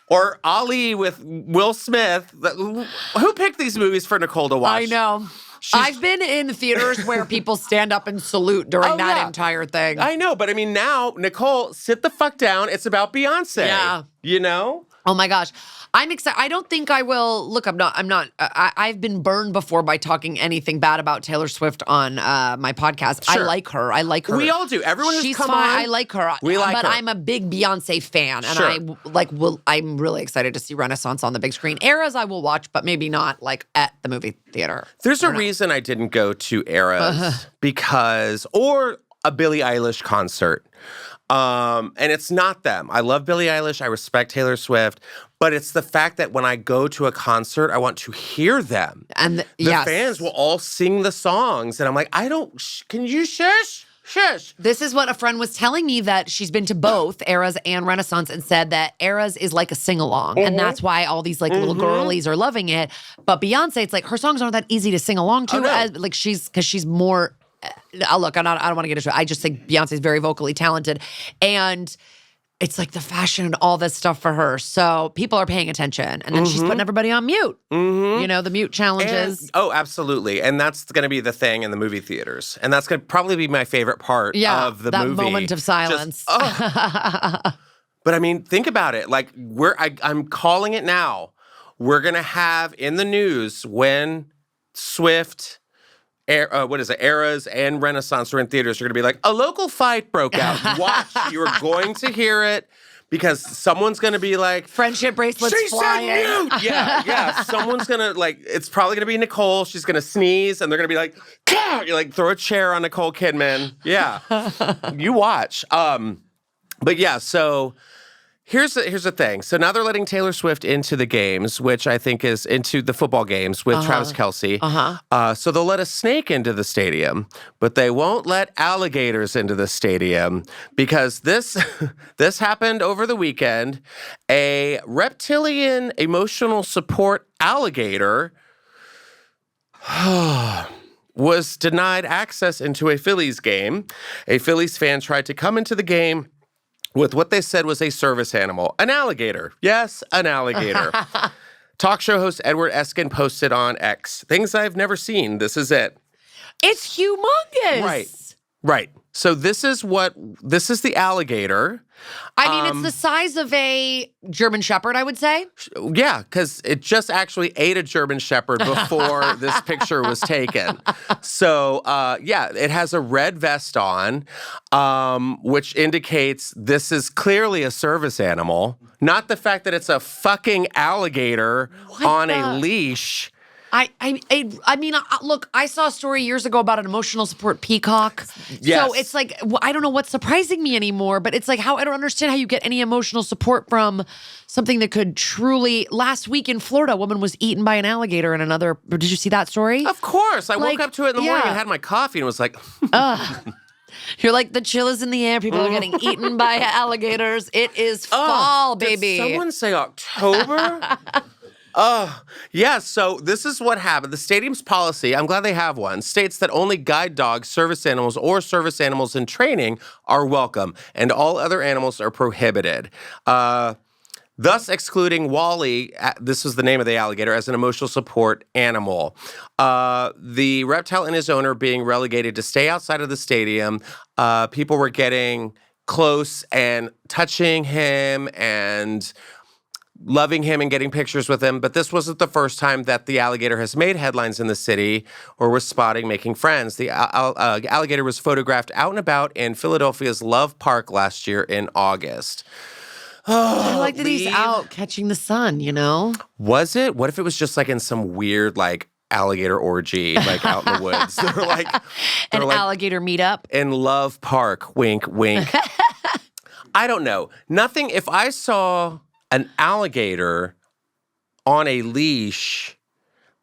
Or Ali with Will Smith. Who picked these movies for Nicole to watch? I know. I've been in theaters where people stand up and salute during that entire thing. I know, but I mean, now, Nicole, sit the fuck down. It's about Beyonce. Yeah. You know? Oh my gosh. I'm excited. I don't think I will. Look, I've been burned before by talking anything bad about Taylor Swift on my podcast. Sure. I like her. We all do. Everyone who's She's come fine. on. I like her. We like but her. I'm a big Beyonce fan. And Sure. I'm really excited to see Renaissance on the big screen. Eras I will watch, but maybe not like at the movie theater. There's a reason I didn't go to Eras or a Billie Eilish concert. And it's not them. I love Billie Eilish. I respect Taylor Swift. But it's the fact that when I go to a concert, I want to hear them. And the fans will all sing the songs. And I'm like, can you shush? Shush. This is what a friend was telling me, that she's been to both Eras and Renaissance and said that Eras is like a sing-along. And that's why all these like little girlies are loving it. But Beyonce, it's like her songs aren't that easy to sing along to. Because she's more... look, I don't want to get into it. I just think Beyonce's very vocally talented. And it's like the fashion and all this stuff for her. So people are paying attention. And then she's putting everybody on mute. You know, the mute challenges. Absolutely. And that's going to be the thing in the movie theaters. And that's going to probably be my favorite part of the movie. That moment of silence. But I mean, think about it. Like, I'm calling it now. We're going to have in the news when Swift... Eras and Renaissance are in theaters. You're going to be like, a local fight broke out. Watch. You're going to hear it because someone's going to be like... Friendship bracelets flying. She said mute! Yeah. Someone's going to like... It's probably going to be Nicole. She's going to sneeze and they're going to be like... Kah! You're like, throw a chair on Nicole Kidman. Yeah. You watch. But yeah, so... Here's the thing. So now they're letting Taylor Swift into the games, which I think is into the football games with Travis Kelce. So they'll let a snake into the stadium, but they won't let alligators into the stadium because this happened over the weekend. A reptilian emotional support alligator was denied access into a Phillies game. A Phillies fan tried to come into the game with what they said was a service animal, an alligator. Yes, an alligator. Talk show host Edward Eskin posted on X, things I've never seen. This is it. It's humongous. Right. So this is the alligator. I mean, it's the size of a German Shepherd, I would say. Yeah, because it just actually ate a German Shepherd before this picture was taken. So, it has a red vest on, which indicates this is clearly a service animal. Not the fact that it's a fucking alligator on a leash. I mean, look, I saw a story years ago about an emotional support peacock. Yes. So it's like, I don't know what's surprising me anymore, but it's like I don't understand how you get any emotional support from something that could truly... Last week in Florida, a woman was eaten by an alligator in another... Did you see that story? Of course. I woke up to it in the morning and had my coffee and was like... You're like, the chill is in the air. People are getting eaten by alligators. It is fall, baby. Did someone say October? So this is what happened. The stadium's policy, I'm glad they have one, states that only guide dogs, service animals, or service animals in training are welcome, and all other animals are prohibited. Thus excluding Wally, this was the name of the alligator, as an emotional support animal. The reptile and his owner being relegated to stay outside of the stadium. People were getting close and touching him and... loving him and getting pictures with him. But this wasn't the first time that the alligator has made headlines in the city or was spotted making friends. The alligator was photographed out and about in Philadelphia's Love Park last year in August. I like that he's out catching the sun, you know? Was it? What if it was just like in some weird, like, alligator orgy, like out in the woods? They're like an alligator meetup in Love Park. Wink, wink. I don't know. Nothing. If I saw an alligator on a leash,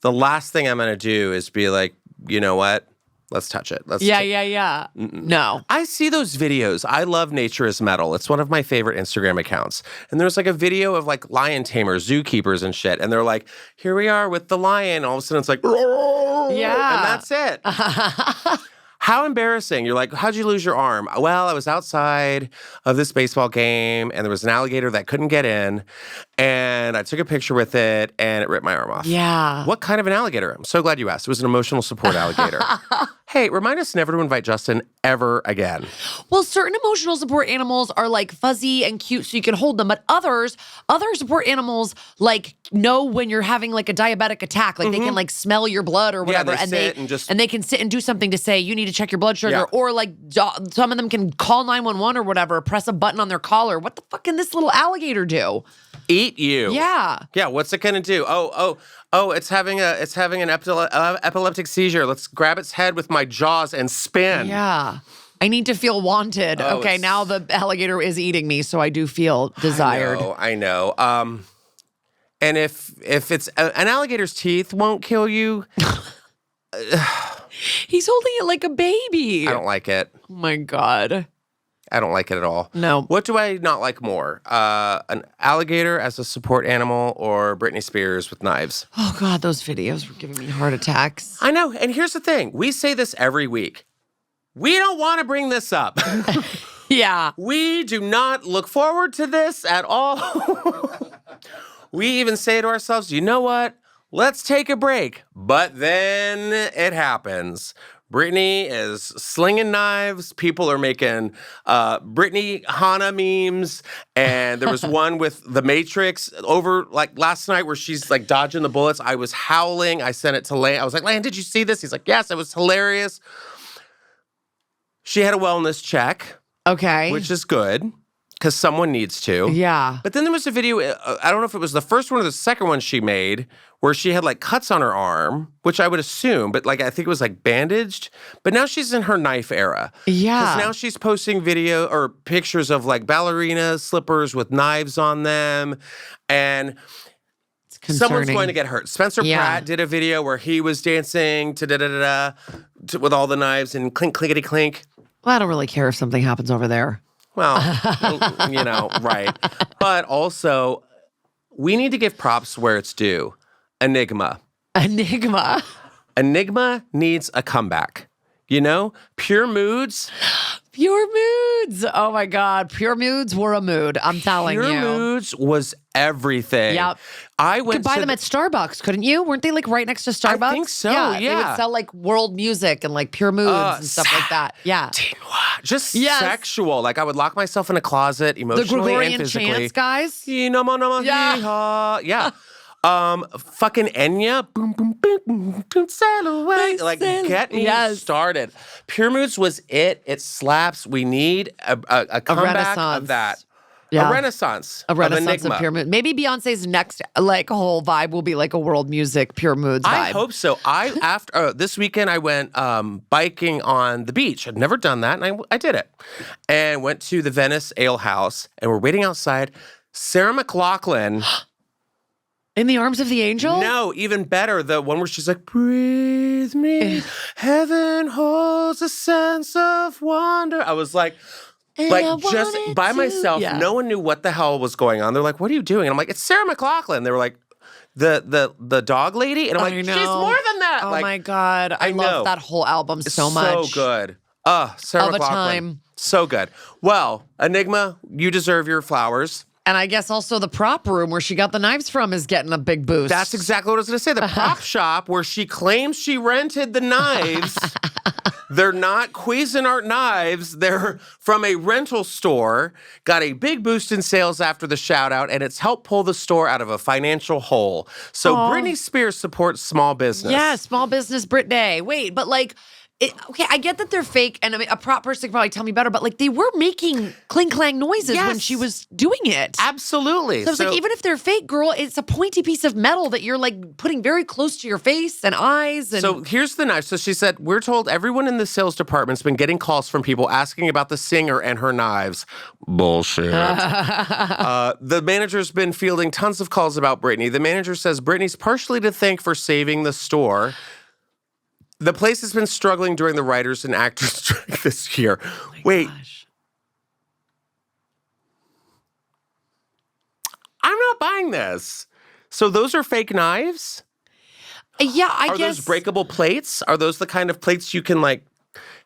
the last thing I'm going to do is be like, you know what? Let's touch it. Yeah. No. I see those videos. I love Nature is Metal. It's one of my favorite Instagram accounts. And there's like a video of like lion tamers, zookeepers and shit. And they're like, here we are with the lion. All of a sudden it's like, yeah. And that's it. How embarrassing. You're like, how'd you lose your arm? Well, I was outside of this baseball game and there was an alligator that couldn't get in. And I took a picture with it and it ripped my arm off. Yeah. What kind of an alligator? I'm so glad you asked. It was an emotional support alligator. Hey, remind us never to invite Justin ever again. Well, certain emotional support animals are like fuzzy and cute so you can hold them. But other support animals like know when you're having like a diabetic attack. Like they can like smell your blood or whatever. Yeah, and they can sit and do something to say, you need to check your blood sugar. Yeah. Or like some of them can call 911 or whatever, press a button on their collar. What the fuck can this little alligator do? Eat you. Yeah. Yeah, what's it gonna do? Oh, it's having an epileptic seizure. Let's grab its head with my jaws and spin. Yeah. I need to feel wanted. Oh, okay, now the alligator is eating me, so I do feel desired. I know. And if it's an alligator's teeth won't kill you. He's holding it like a baby. I don't like it. Oh my God. I don't like it at all. No. What do I not like more? An alligator as a support animal or Britney Spears with knives? Oh God, those videos were giving me heart attacks. I know. And here's the thing. We say this every week. We don't want to bring this up. Yeah. We do not look forward to this at all. We even say to ourselves, you know what? Let's take a break. But then it happens. Britney is slinging knives. People are making Britney Hana memes. And there was one with The Matrix over like last night where she's like dodging the bullets. I was howling. I sent it to Lane. I was like, Lane, did you see this? He's like, yes, it was hilarious. She had a wellness check. Okay. Which is good. Because someone needs to. Yeah. But then there was a video, I don't know if it was the first one or the second one she made, where she had like cuts on her arm, which I would assume, but like I think it was like bandaged. But now she's in her knife era. Yeah. Because now she's posting video or pictures of like ballerina slippers with knives on them. And someone's going to get hurt. Spencer Pratt did a video where he was dancing with all the knives and clink, clinkety, clink. Well, I don't really care if something happens over there. Well, you know, right. But also, we need to give props where it's due. Enigma. Enigma needs a comeback. You know? Pure Moods. Pure Moods. Oh, my God. Pure Moods were a mood. I'm telling you. Pure Moods was everything. Yep. I You could buy them at Starbucks, couldn't you? Weren't they like right next to Starbucks? I think so, yeah. They would sell like world music and like Pure Moods and stuff like that. Yeah. Just sexual. Like I would lock myself in a closet emotionally the Gregorian and physically. chants, guys. Yeah. Fucking Enya. Boom, boom, boom, boom, boom, sail away. Like, get me started. Pure Moods was it. It slaps. We need a comeback of that. Yeah. A renaissance of Enigma. Pure Moods. Maybe Beyonce's next like whole vibe will be like a world music Pure Moods vibe. I hope so. After this weekend, I went biking on the beach. I'd never done that, and I did it. And went to the Venice Ale House, and we're waiting outside. Sarah McLachlan. In the Arms of the Angel? No, even better. The one where she's like, breathe me, heaven holds a sense of wonder. I was like just by myself. Yeah. No one knew what the hell was going on. They're like, what are you doing? And I'm like, it's Sarah McLachlan. They were like, the dog lady? And I'm like, she's more than that. Oh like, my God. I love that whole album so much. So good. Sarah McLachlan. Time. So good. Well, Enigma, you deserve your flowers. And I guess also the prop room where she got the knives from is getting a big boost. That's exactly what I was going to say. The prop shop where she claims she rented the knives They're not Cuisinart knives. They're from a rental store. Got a big boost in sales after the shout out, and it's helped pull the store out of a financial hole. So Britney Spears supports small business. Yeah, small business Britney. Wait, but like, okay, I get that they're fake, and I mean, a prop person can probably tell me better, but like they were making clang noises when she was doing it. Absolutely. So it's like, even if they're fake, girl, it's a pointy piece of metal that you're like putting very close to your face and eyes. And so here's the knife. So she said, we're told everyone in the sales department's been getting calls from people asking about the singer and her knives. Bullshit. The manager's been fielding tons of calls about Britney. The manager says Britney's partially to thank for saving the store. The place has been struggling during the writers and actors strike this year. Wait. Gosh. I'm not buying this. So those are fake knives? Yeah, I Are guess. those breakable plates? Are those the kind of plates you can like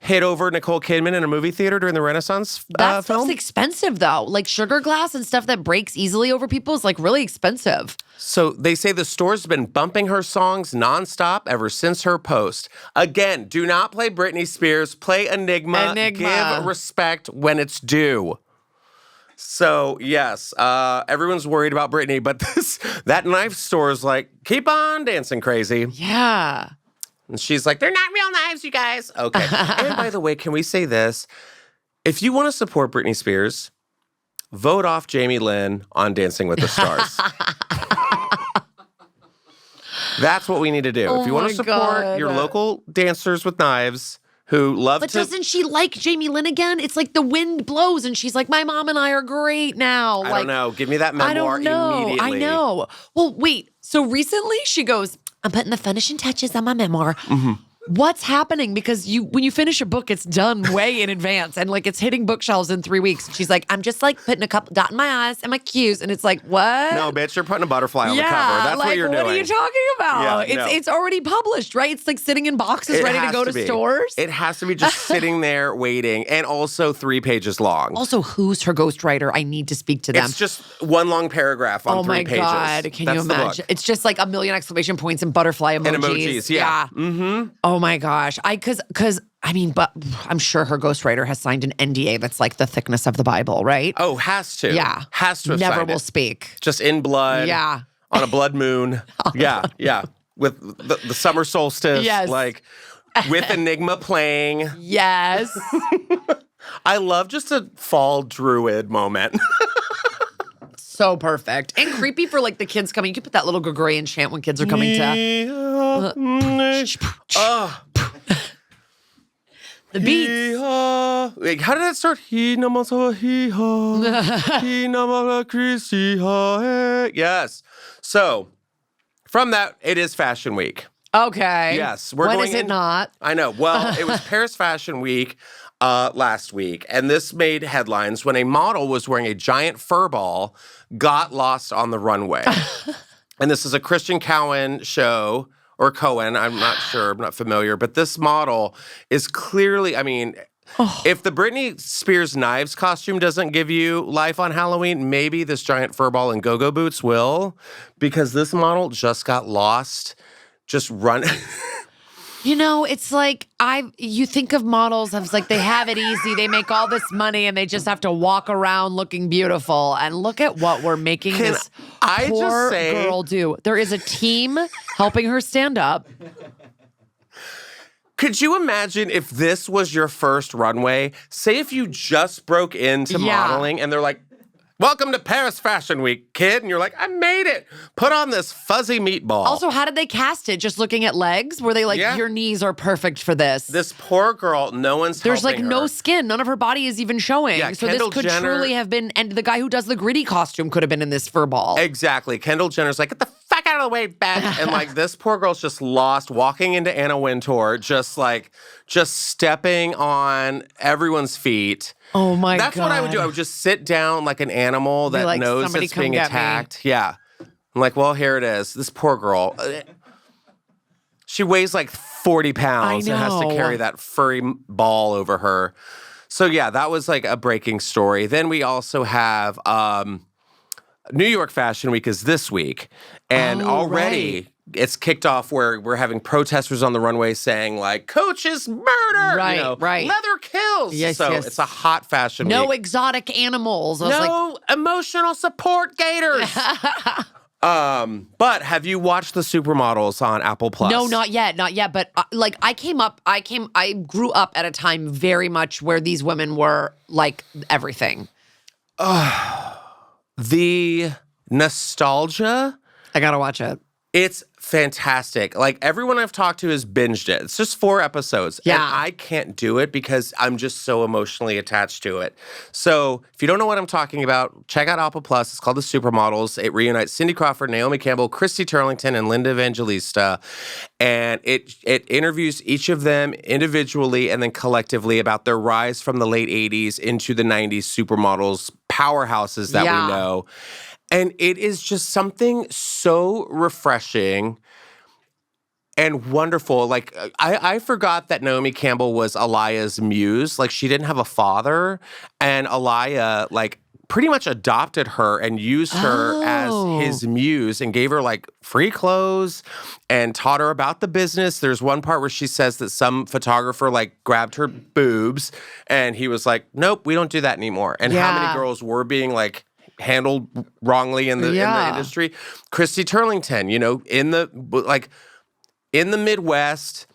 hit over Nicole Kidman in a movie theater during the Renaissance That film? stuff's expensive, though. Like sugar glass and stuff that breaks easily over people is like really expensive. So they say the store's been bumping her songs nonstop ever since her post. Again, do not play Britney Spears. Play Enigma. Give respect when it's due. So, yes, everyone's worried about Britney, but that knife store is like, keep on dancing crazy. Yeah. And she's like, they're not real knives, you guys. Okay. And by the way, can we say this? If you want to support Britney Spears, vote off Jamie Lynn on Dancing with the Stars. That's what we need to do. If you want to support your local dancers with knives who love But doesn't she like Jamie Lynn again? It's like the wind blows and she's like, my mom and I are great now. I don't know. Give me that memoir immediately. I know. Well, wait. So recently she goes, I'm putting the finishing touches on my memoir. Mm-hmm. What's happening? Because when you finish a book, it's done way in advance and like it's hitting bookshelves in 3 weeks. She's like, I'm just like putting a couple dot in my eyes and my Q's. And it's like, what? No, bitch, you're putting a butterfly on the cover. That's like, what you're doing. What are you talking about? Yeah, it's already published, right? It's like sitting in boxes ready to go to stores. It has to be just sitting there waiting and also 3 pages long. Also, who's her ghostwriter? I need to speak to them. It's just one long paragraph on 3 pages. Oh my God, can you imagine? It's just like a million exclamation points and butterfly emojis. And emojis, yeah. Mm-hmm. Oh my gosh. Because I mean, but I'm sure her ghostwriter has signed an NDA that's like the thickness of the Bible, right? Oh, has to. Yeah. Has to have Never signed will it. speak. Just in blood. Yeah. On a blood moon. Yeah. With the summer solstice. Yes. Like, with Enigma playing. Yes. I love just a fall druid moment. So perfect. And creepy for like the kids coming. You can put that little Gregorian chant when kids are coming to. The beats. Wait, how did that start? Yes. So, from that, it is Fashion Week. Okay. Yes. When is it not? I know. Well, it was Paris Fashion Week last week, and this made headlines when a model was wearing a giant fur ball, got lost on the runway. And this is a Christian Cowan show. Or Cohen, I'm not sure, I'm not familiar. But this model is clearly, I mean, if the Britney Spears knives costume doesn't give you life on Halloween, maybe this giant fur ball and go-go boots will. Because this model just got lost, just run. You know, it's like you think of models as like they have it easy, they make all this money, and they just have to walk around looking beautiful. And look at what we're making this poor girl do. There is a team helping her stand up. Could you imagine if this was your first runway? Say if you just broke into modeling and they're like, welcome to Paris Fashion Week, kid. And you're like, I made it. Put on this fuzzy meatball. Also, how did they cast it? Just looking at legs? Were they like, your knees are perfect for this? This poor girl, no one's There's helping like her. no skin. None of her body is even showing. Yeah, so Kendall this could Jenner, truly have been, and the guy who does the gritty costume could have been in this fur ball. Exactly. Kendall Jenner's like, get the fuck out of the way, bitch. And like this poor girl's just lost, walking into Anna Wintour, just stepping on everyone's feet. Oh my God. That's what I would do. I would just sit down like an animal that like, knows it's being attacked. Yeah. I'm like, well, here it is. This poor girl. She weighs like 40 pounds and has to carry that furry ball over her. So yeah, that was like a breaking story. Then we also have New York Fashion Week is this week. And already it's kicked off where we're having protesters on the runway saying like, "Coach is murder," Right, right. leather kills. Yes, so yes. it's a hot fashion week. No exotic animals. I was No emotional support gators. But have you watched the Supermodels on Apple Plus? No, not yet. But I grew up at a time very much where these women were like everything. The nostalgia. I gotta watch it. It's fantastic. Like, everyone I've talked to has binged it. It's just 4 episodes. Yeah. And I can't do it because I'm just so emotionally attached to it. So if you don't know what I'm talking about, check out Apple Plus. It's called The Supermodels. It reunites Cindy Crawford, Naomi Campbell, Christy Turlington, and Linda Evangelista. And it interviews each of them individually and then collectively about their rise from the late 80s into the 90s supermodels, powerhouses that we know. And it is just something so refreshing and wonderful. Like, I forgot that Naomi Campbell was Alaya's muse. Like, she didn't have a father. And Alaya, like, pretty much adopted her and used her as his muse and gave her, like, free clothes and taught her about the business. There's one part where she says that some photographer, like, grabbed her boobs. And he was like, nope, we don't do that anymore. And how many girls were being, like, handled wrongly in the industry. Christy Turlington, in the Midwest,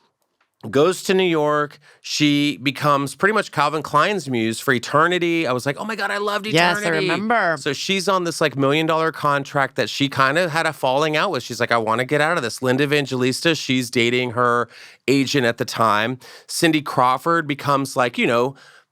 goes to New York. She becomes pretty much Calvin Klein's muse for Eternity. I was like, oh my God, I loved Eternity. Yes, I remember. So she's on this like $1 million contract that she kind of had a falling out with. She's like, I want to get out of this. Linda Evangelista, she's dating her agent at the time. Cindy Crawford becomes like,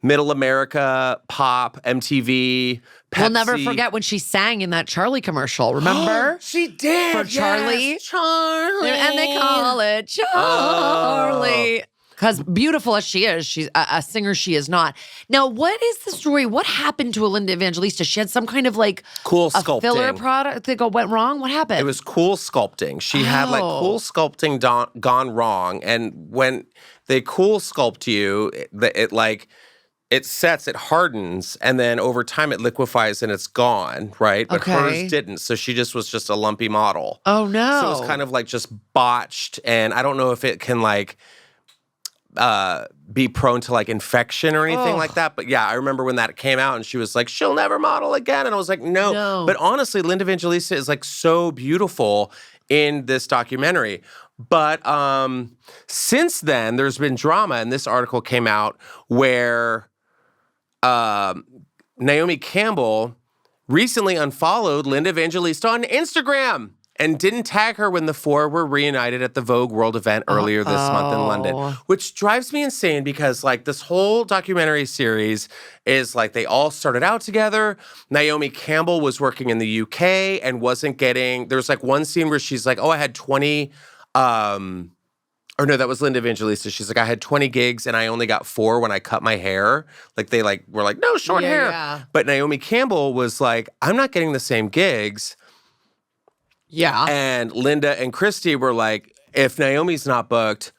middle America, pop, MTV, Pepsi. We'll never forget when she sang in that Charlie commercial. Remember? She did. For Charlie. Yes, Charlie. And they call it Charlie. Because beautiful as she is, she's a singer she is not. Now, what is the story? What happened to Linda Evangelista? She had some kind of like cool sculpting. A filler product that went wrong? What happened? It was cool sculpting. She had like cool sculpting gone wrong. And when they cool sculpt you, it sets, it hardens, and then over time it liquefies and it's gone, right? But hers didn't, so she was just a lumpy model. Oh, no. So it was kind of like just botched, and I don't know if it can like be prone to like infection or anything like that. But yeah, I remember when that came out and she was like, she'll never model again. And I was like, no. But honestly, Linda Evangelista is like so beautiful in this documentary. But since then, there's been drama, and this article came out where Naomi Campbell recently unfollowed Linda Evangelista on Instagram and didn't tag her when the 4 were reunited at the Vogue World event earlier this month in London, which drives me insane because like this whole documentary series is like they all started out together. Naomi Campbell was working in the UK and wasn't getting, there's like one scene where she's like, I had 20, or no, that was Linda Evangelista. She's like, I had 20 gigs and I only got 4 when I cut my hair. Like they like were like, no, short hair. Yeah. But Naomi Campbell was like, I'm not getting the same gigs. Yeah. And Linda and Christy were like, if Naomi's not booked,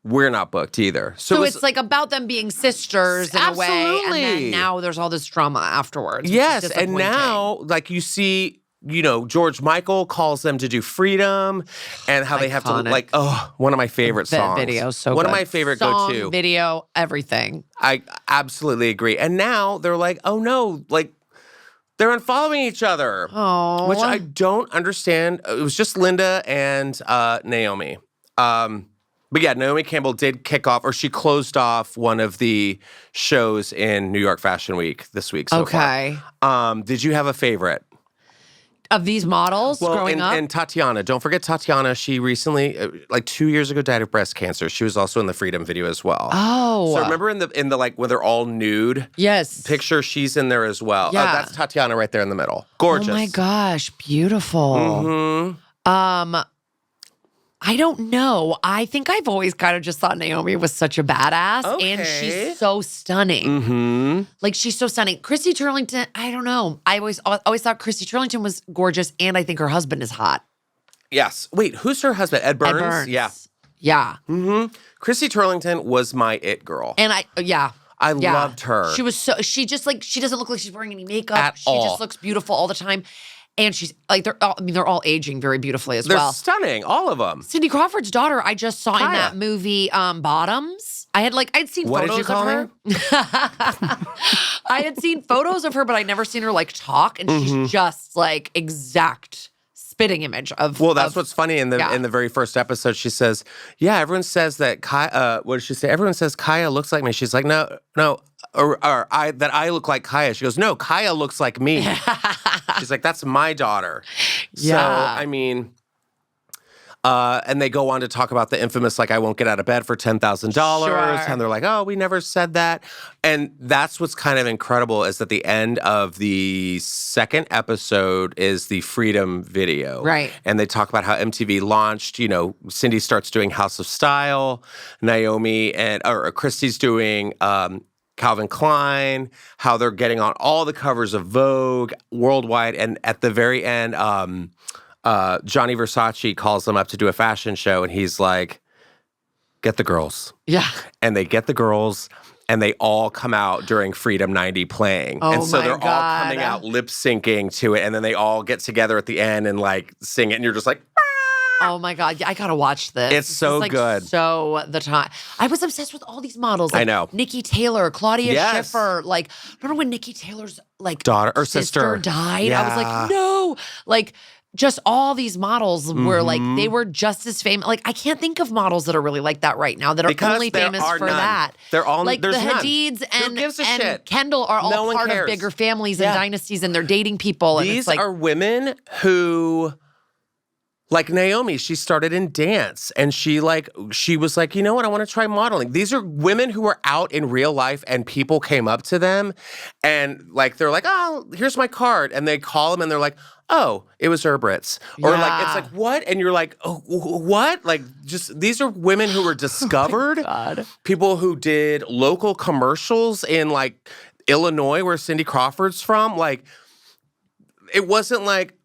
we're not booked either. So it's like about them being sisters in a way. And then now there's all this drama afterwards. Yes. And now like you see, George Michael calls them to do Freedom and how they have to like, one of my favorite songs. Video, so one good. of my favorite song, go-to. Video, everything. I absolutely agree. And now they're like, oh no, like they're unfollowing each other. Oh. Which I don't understand. It was just Linda and Naomi. But yeah, Naomi Campbell did kick off, or she closed off one of the shows in New York Fashion Week this week so far. Did you have a favorite? Of these models growing up? And Tatiana. Don't forget Tatiana. She recently, like 2 years ago, died of breast cancer. She was also in the Freedom video as well. Oh. So remember in the like when they're all nude picture, she's in there as well. Yeah. That's Tatiana right there in the middle. Gorgeous. Oh my gosh, beautiful. Mm-hmm. I don't know. I think I've always kind of just thought Naomi was such a badass. And she's so stunning. Mm-hmm. Like, she's so stunning. Christy Turlington, I don't know. I always thought Christy Turlington was gorgeous, and I think her husband is hot. Yes. Wait, who's her husband? Ed Burns? Ed Burns. Yeah. Yeah. Mm-hmm. Christy Turlington was my it girl. And I loved her. She was she doesn't look like she's wearing any makeup. At all. She just looks beautiful all the time. And she's like, they're all aging very beautifully as well. They're stunning, all of them. Cindy Crawford's daughter, I just saw in Kaya. that movie, Bottoms. I'd seen What photos did you call of her. I had seen photos of her, but I'd never seen her like talk. And she's just like exact spitting image of. Well, that's what's funny in the very first episode. She says, "Yeah, everyone says that Kaya." What did she say? Everyone says Kaya looks like me. She's like, "No, or I look like Kaya." She goes, "No, Kaya looks like me." She's like, "That's my daughter." Yeah. So I mean. And they go on to talk about the infamous, like, I won't get out of bed for $10,000. Sure. And they're like, oh, we never said that. And that's what's kind of incredible is that the end of the second episode is the Freedom video. Right. And they talk about how MTV launched, Cindy starts doing House of Style, Naomi or Christy's doing Calvin Klein, how they're getting on all the covers of Vogue worldwide. And at the very end, Johnny Versace calls them up to do a fashion show, and he's like, get the girls. Yeah. And they get the girls, and they all come out during Freedom 90 playing. Oh, and so my they're God. all coming out lip syncing to it, and then they all get together at the end and like sing it, and you're just like, oh my God, I gotta watch this. It's so good. So the time. I was obsessed with all these models. I know. Nikki Taylor, Claudia Yes. Schiffer. Like, remember when Nikki Taylor's like daughter or sister died? Yeah. I was like, no. Like, just all these models were like, they were just as famous. Like, I can't think of models that are really like that right now that are Because only there famous are for none. that. They're all like there's the none. Hadids Who and gives a shit? Kendall are all No one part of cares. bigger families Yeah. and dynasties, and they're dating people. And These it's like, are women who, like Naomi, she started in dance and she was like, you know what, I want to try modeling. These are women who are out in real life and people came up to them and like, they're like, oh, here's my card. And they call them and they're like, oh, it was Brits. Or like, it's like, what? And you're like, oh, what? Like, just, these are women who were discovered. God. People who did local commercials in like Illinois where Cindy Crawford's from. Like, it wasn't like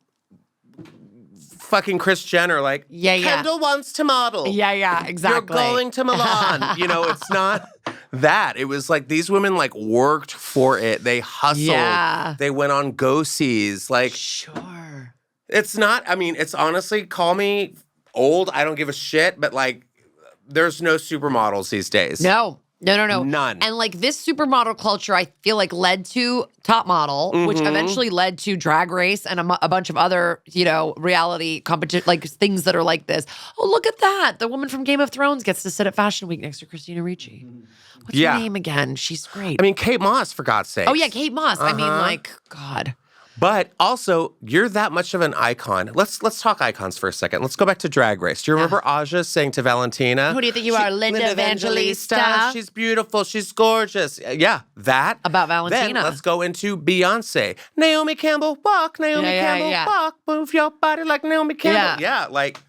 fucking Kris Jenner, like, Kendall wants to model. Yeah, exactly. You're going to Milan. It's not that. It was like these women like worked for it. They hustled. Yeah. They went on go-sees. Like, Sure. it's not, I mean, it's honestly, call me old. I don't give a shit. But like, there's no supermodels these days. No. None. And like this supermodel culture, I feel like led to Top Model, which eventually led to Drag Race and a bunch of other, reality competition, like things that are like this. Oh, look at that. The woman from Game of Thrones gets to sit at Fashion Week next to Christina Ricci. What's her name again? She's great. I mean, Kate Moss, for God's sake. Oh, yeah, Kate Moss. I mean, like, God. But also, you're that much of an icon. Let's talk icons for a second. Let's go back to Drag Race. Do you remember Aja saying to Valentina? Who do you think you are, Linda Evangelista? She's beautiful. She's gorgeous. Yeah, that. About Valentina. Then let's go into Beyonce. Naomi Campbell, walk. Naomi Campbell, walk. Move your body like Naomi Campbell. Yeah, like,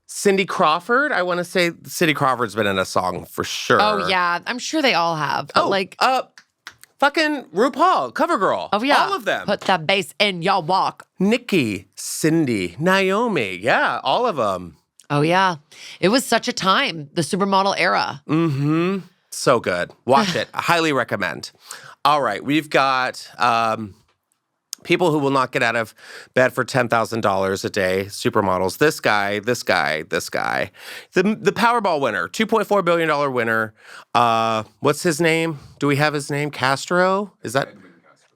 Cindy Crawford. I want to say Cindy Crawford's been in a song for sure. Oh, yeah. I'm sure they all have. But fucking RuPaul, CoverGirl. Oh, yeah. All of them. Put that bass in your walk. Nikki, Cindy, Naomi. Yeah, all of them. Oh, yeah. It was such a time, the supermodel era. Mm-hmm. So good. Watch it. I highly recommend. All right. We've got people who will not get out of bed for $10,000 a day, supermodels. This guy. The Powerball winner, $2.4 billion winner. What's his name? Do we have his name? Castro? Is that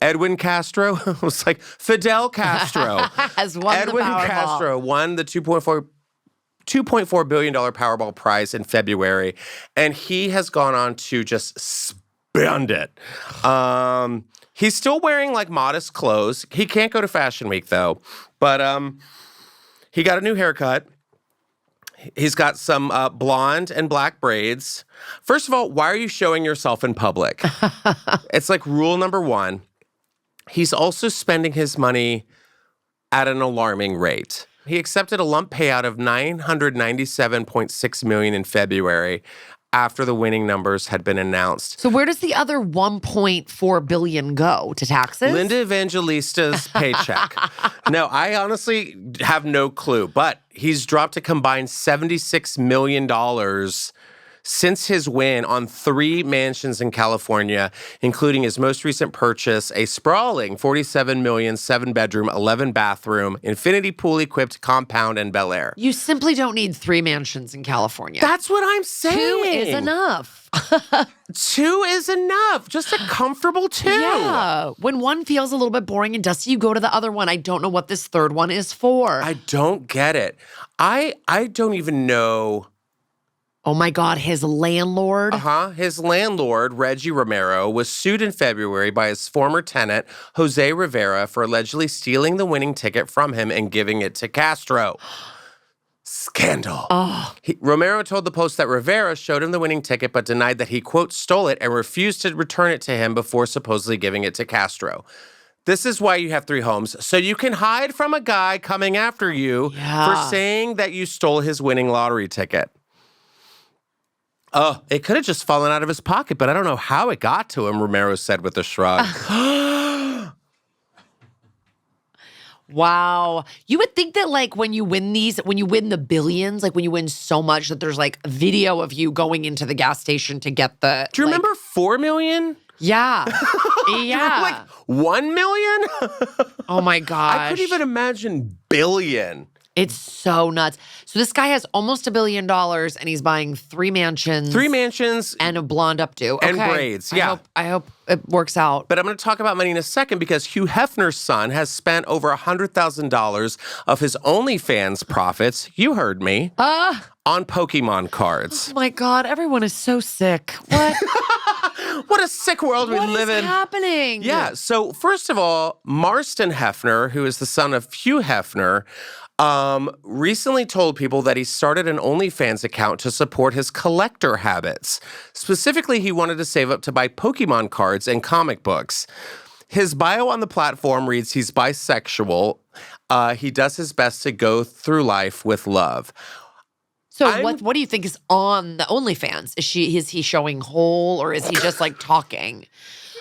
Edwin Castro? It was like Fidel Castro. Has won Edwin the Powerball. Castro won the $2.4 billion Powerball prize in February. And he has gone on to just spend it. He's still wearing like modest clothes. He can't go to Fashion Week though, but he got a new haircut. He's got some blonde and black braids. First of all, why are you showing yourself in public? It's like rule number one. He's also spending his money at an alarming rate. He accepted a lump payout of $997.6 million in February after the winning numbers had been announced. So where does the other $1.4 billion go? To taxes? Linda Evangelista's paycheck. No, I honestly have no clue, but he's dropped a combined $76 million since his win on 3 mansions in California, including his most recent purchase, a sprawling $47 million, 7-bedroom, 11-bathroom, infinity pool-equipped compound in Bel Air. You simply don't need 3 mansions in California. That's what I'm saying. 2 is enough. 2 is enough. Just a comfortable 2. Yeah. When one feels a little bit boring and dusty, you go to the other one. I don't know what this third one is for. I don't get it. I don't even know. Oh my God, his landlord. His landlord, Reggie Romero, was sued in February by his former tenant, Jose Rivera, for allegedly stealing the winning ticket from him and giving it to Castro. Scandal. Romero told the Post that Rivera showed him the winning ticket but denied that he, quote, stole it and refused to return it to him before supposedly giving it to Castro. This is why you have 3 homes, so you can hide from a guy coming after you for saying that you stole his winning lottery ticket. Oh, it could have just fallen out of his pocket, but I don't know how it got to him, Romero said with a shrug. Wow. You would think that like when you win the billions, like when you win so much that there's like a video of you going into the gas station to get the— Do you remember 4 million? Yeah. Yeah. Like 1 million? Oh my gosh. I couldn't even imagine billion. It's so nuts. So this guy has almost $1 billion and he's buying 3 mansions. 3 mansions. And a blonde updo. And braids, yeah. I hope it works out. But I'm going to talk about money in a second because Hugh Heffner's son has spent over $100,000 of his OnlyFans profits, you heard me, on Pokemon cards. Oh my God, everyone is so sick. What? What a sick world we live in. What is happening? Yeah, so first of all, Marston Heffner, who is the son of Hugh Heffner, recently told people that he started an OnlyFans account to support his collector habits. Specifically, he wanted to save up to buy Pokemon cards and comic books. His bio on the platform reads he's bisexual. He does his best to go through life with love. So what do you think is on the OnlyFans? Is he showing whole or is he just like talking?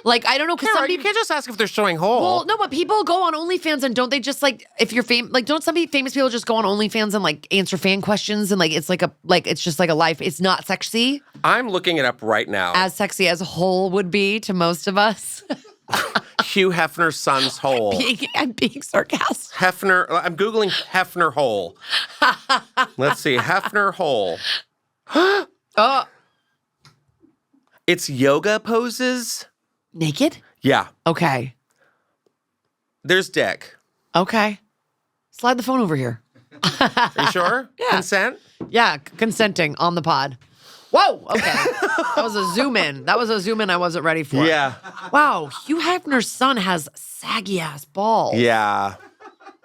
Like, I don't know, because you can't just ask if they're showing whole. Well, no, but people go on OnlyFans and don't they just like, if you're famous, like, don't some famous people just go on OnlyFans and like answer fan questions and like it's just like a life. It's not sexy. I'm looking it up right now. As sexy as whole would be to most of us. Hugh Hefner's son's hole. I'm being sarcastic. Heffner. I'm Googling Heffner hole. Let's see. Heffner hole. Oh. It's yoga poses. Naked? Yeah. Okay. There's dick. Okay. Slide the phone over here. Are you sure? Yeah. Consent? Yeah, consenting on the pod. Whoa, okay. That was a zoom in. That was a zoom in I wasn't ready for. Yeah. Wow, Hugh Hefner's son has saggy ass balls. Yeah.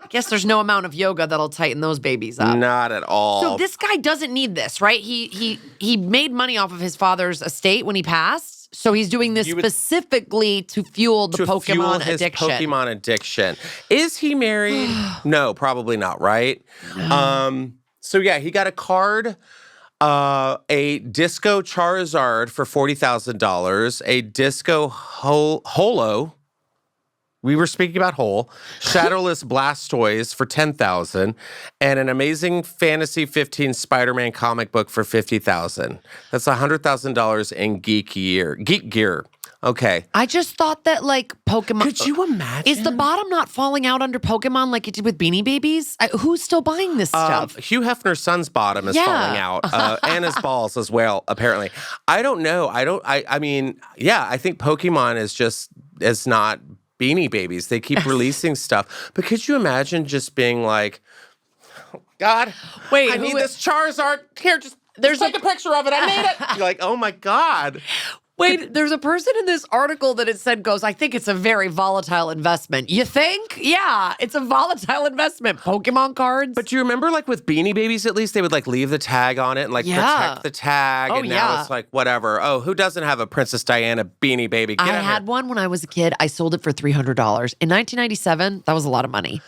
I guess there's no amount of yoga that'll tighten those babies up. Not at all. So this guy doesn't need this, right? He made money off of his father's estate when he passed. So he's doing this specifically to fuel the Pokemon addiction. Pokemon addiction. Is he married? No, probably not, right? No. So yeah, he got a card, a Disco Charizard for $40,000, a Disco Holo. We were speaking about Hole, Shadowless Blastoise for $10,000, and an Amazing Fantasy 15 Spider-Man comic book for $50,000. That's $100,000 in geek gear. Okay. I just thought that like Pokemon. Could you imagine? Is the bottom not falling out under Pokemon like it did with Beanie Babies? Who's still buying this stuff? Hugh Hefner's son's bottom is falling out, and his balls as well. Apparently, I don't know. I mean, yeah, I think Pokemon is not Beanie Babies. They keep releasing stuff. But could you imagine just being like, God, wait, I need this Charizard. Here, just take a picture of it. I made it. You're like, oh my God. Wait, there's a person in this article that it said goes, I think it's a very volatile investment. You think? Yeah, it's a volatile investment. Pokemon cards. But do you remember like with Beanie Babies, at least they would like leave the tag on it and like protect the tag. And now it's like, whatever. Oh, who doesn't have a Princess Diana Beanie Baby? I had one when I was a kid. I sold it for $300. In 1997, that was a lot of money.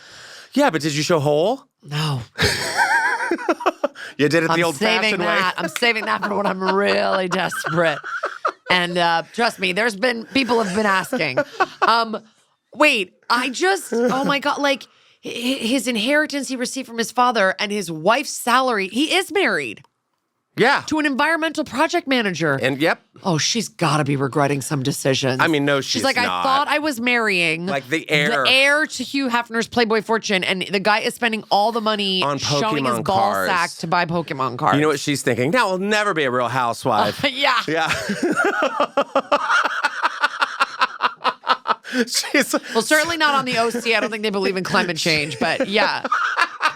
Yeah, but did you show whole? No. You did it the old-fashioned way? I'm saving that for when I'm really desperate. And trust me, people have been asking. Wait, oh my God, like his inheritance he received from his father and his wife's salary, he is married. Yeah. To an environmental project manager. And yep. Oh, she's got to be regretting some decisions. I mean, no, she's like, not. I thought I was marrying like the heir to Hugh Heffner's Playboy fortune, and the guy is spending all the money on showing his Pokemon ball cards. sack to buy Pokemon cards. You know what she's thinking? Now I'll never be a real housewife. Yeah. Yeah. Well, certainly not on the OC. I don't think they believe in climate change, but yeah.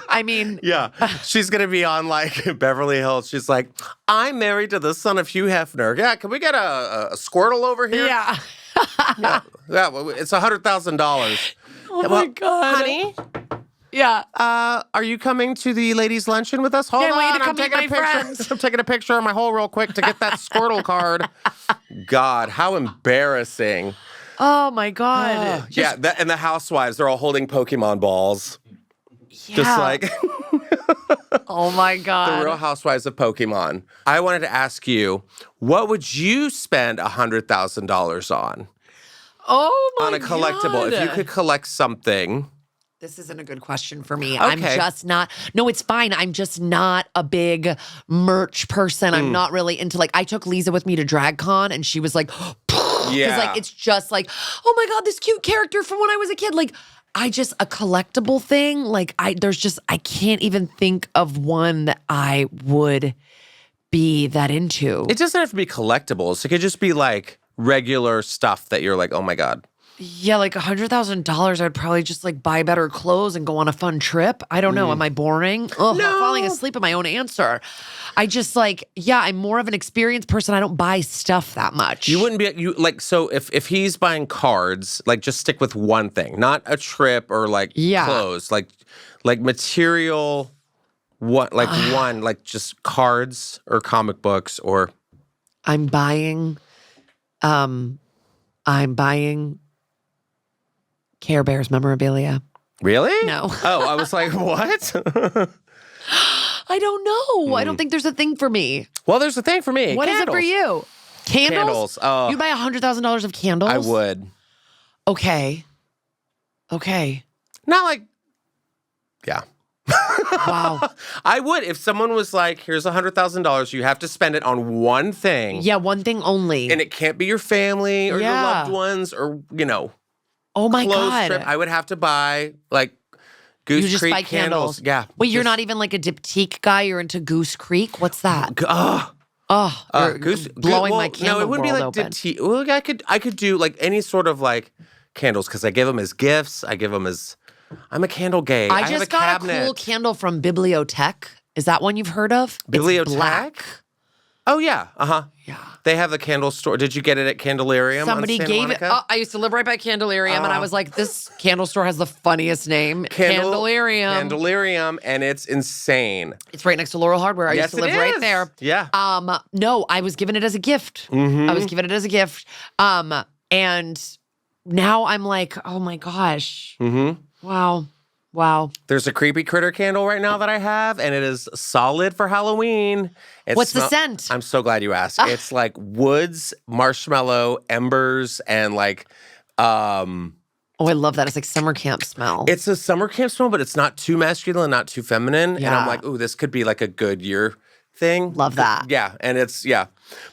I mean. Yeah. She's going to be on like Beverly Hills. She's like, I'm married to the son of Hugh Heffner. Yeah. Can we get a Squirtle over here? Yeah. Yeah. Well, it's $100,000. Oh my God. Honey. Yeah. Are you coming to the ladies' luncheon with us? Hold I on. want you to I'm come meet taking my a picture. friends. I'm taking a picture of my hole real quick to get that Squirtle card. God, how embarrassing. Oh my God. Yeah, and the housewives, they're all holding Pokemon balls. Yeah. Just like oh my God. the Real Housewives of Pokemon. I wanted to ask you, what would you spend $100,000 on? Oh my God. On a collectible. If you could collect something. This isn't a good question for me. Okay. I'm just not. No, it's fine. I'm just not a big merch person. I'm not really into I took Lisa with me to DragCon, and she was like, Yeah. it's just like, oh my God, this cute character from when I was a kid. A collectible thing. I can't even think of one that I would be that into. It doesn't have to be collectibles. It could just be like regular stuff that you're like, oh my God. Yeah, $100,000, I'd probably just buy better clothes and go on a fun trip. I don't know. Am I boring? Oh, No. I'm falling asleep at my own answer. I just I'm more of an experienced person. I don't buy stuff that much. You wouldn't be so if he's buying cards, just stick with one thing, not a trip or clothes, like material. What one just cards or comic books or. I'm buying Care Bears memorabilia. Really? No. Oh, I was like, what? I don't know. I don't think there's a thing for me. Well, there's a thing for me. What is it for you? Candles? Oh. You'd buy $100,000 of candles? I would. Okay. Not yeah. Wow. I would. If someone was like, here's $100,000, you have to spend it on one thing. Yeah, one thing only. And it can't be your family or your Yeah. loved ones or, oh my clothes God. trip. I would have to buy Goose You just Creek buy candles. Yeah. Wait, you're not even a diptyque guy? You're into Goose Creek? What's that? You're blowing my candle No, it wouldn't be world like open. diptyque. Well, I could do any sort of candles because I give them as gifts. I give them as I'm a candle gay. I have just a got cabinet. a cool candle from Bibliothèque. Is that one you've heard of? Bibliothèque? It's black. Oh yeah. Uh-huh. Yeah. They have the candle store. Did you get it at Candelarium? Somebody on Santa gave it. Monica? I used to live right by Candelarium, and I was like, this candle store has the funniest name. Candelarium. Candelarium, and it's insane. It's right next to Laurel Hardware. I Yes, used to live it right is. there. Yeah. No, I was given it as a gift. Mm-hmm. I was given it as a gift. And now I'm like, oh my gosh. Mm-hmm. Wow. There's a creepy critter candle right now that I have, and it is solid for Halloween. What's the scent? I'm so glad you asked. It's woods, marshmallow, embers, and Oh, I love that. It's like summer camp smell. it's a summer camp smell, but it's not too masculine, not too feminine. And Yeah. I'm like, ooh, this could be a good year thing. Love that. Yeah, and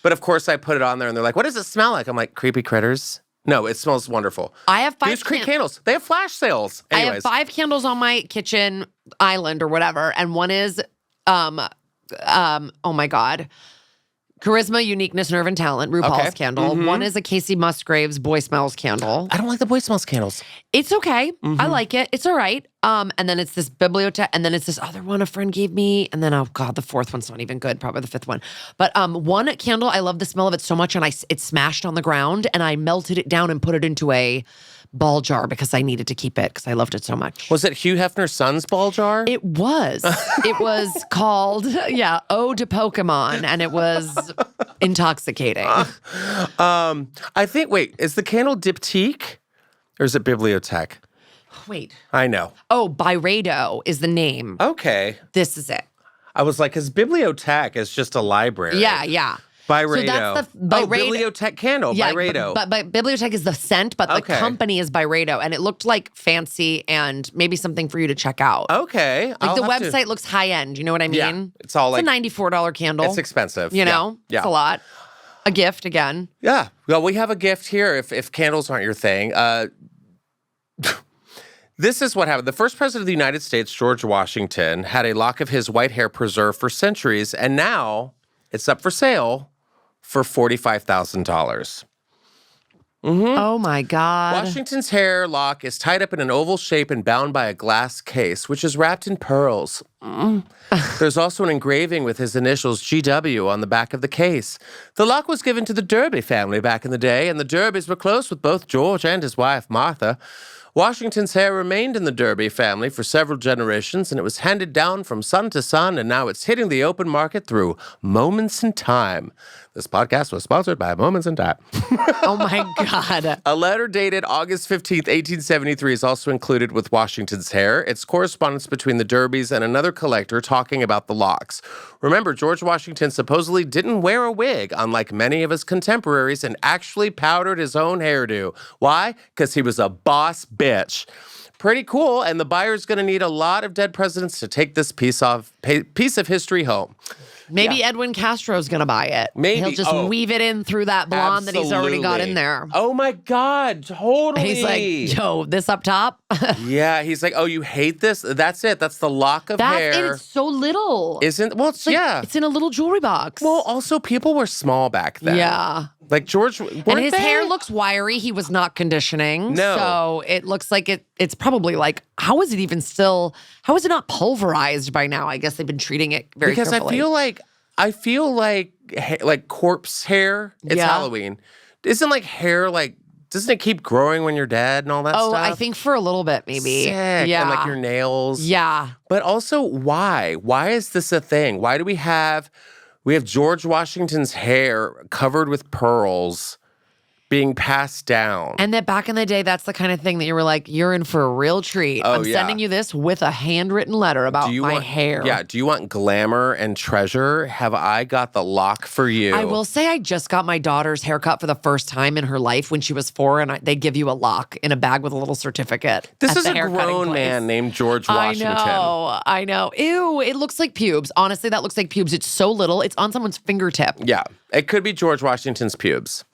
But of course, I put it on there, and they're like, what does it smell like? I'm like, creepy critters. No, it smells wonderful. I have 5 Goose Creek candles. They have flash sales. I Anyways. have 5 candles on my kitchen island or whatever, and one is oh my God. Charisma, Uniqueness, Nerve, and Talent, RuPaul's Okay. candle. Mhm. One is a Casey Musgraves Boy Smells candle. I don't like the Boy Smells candles. It's okay. I like it. It's all right. And then it's this Bibliothèque, and then it's this other one a friend gave me, and then, oh God, the 4th one's not even good, probably the 5th one. But one candle, I love the smell of it so much, and it smashed on the ground, and I melted it down and put it into a ball jar because I needed to keep it because I loved it so much. Was it Hugh Heffner's son's ball jar? It was. It was called, Ode to Pokemon, and it was intoxicating. I think, wait, is the candle diptyque or is it Bibliothèque? Wait. I know. Oh, Byredo is the name. Okay. This is it. I was like, because Bibliothèque is just a library. Yeah. Byredo. So that's the Byredo. Bibliotech candle, Byredo. But Bibliotech is the scent, but the company is Byredo. And it looked like fancy and maybe something for you to check out. Okay. Like the website looks high end. You know what I mean? Yeah. It's all like. It's a $94 candle. It's expensive. You know? Yeah. It's a lot. A gift again. Yeah. Well, we have a gift here if candles aren't your thing. This is what happened. The first president of the United States, George Washington, had a lock of his white hair preserved for centuries, and now it's up for sale for $45,000. Oh my God. Washington's hair lock is tied up in an oval shape and bound by a glass case, which is wrapped in pearls. There's also an engraving with his initials GW on the back of the case. The lock was given to the Derby family back in the day, and the Derbys were close with both George and his wife, Martha. Washington's hair remained in the Derby family for several generations, and it was handed down from son to son, and now it's hitting the open market through Moments in Time. This podcast was sponsored by Moments in Time. Oh my God. A letter dated August 15th, 1873 is also included with Washington's hair. It's correspondence between the Derbys and another collector talking about the locks. Remember, George Washington supposedly didn't wear a wig, unlike many of his contemporaries, and actually powdered his own hairdo. Why? Because he was a boss bitch. Pretty cool, and the buyer's going to need a lot of dead presidents to take this piece of history home. Maybe Edwin Castro's going to buy it. Maybe. He'll just weave it in through that blonde that he's already got in there. Oh my God, totally. He's like, yo, this up top? Yeah, he's like, oh, you hate this? That's it. That's the lock of hair. And it's so little. Well, it's like, it's in a little jewelry box. Well, also, people were small back then. Yeah. Like George, and his hair looks wiry. He was not conditioning. No. So it looks like it's probably like, how is it not pulverized by now? I guess they've been treating it very carefully. Because I feel like corpse hair. It's Halloween. Isn't like hair doesn't it keep growing when you're dead and all that stuff? Oh, I think for a little bit maybe. Sick. Yeah. And like your nails. Yeah. But also why? Why is this a thing? Why do we have George Washington's hair covered with pearls being passed down? And that back in the day, that's the kind of thing that you were like, you're in for a real treat. I'm sending you this with a handwritten letter about my hair. Yeah. Do you want glamour and treasure? Have I got the lock for you? I will say I just got my daughter's haircut for the first time in her life when she was 4, and they give you a lock in a bag with a little certificate. This is a grown man named George Washington. I know. Ew, it looks like pubes. Honestly, that looks like pubes. It's so little. It's on someone's fingertip. Yeah. It could be George Washington's pubes.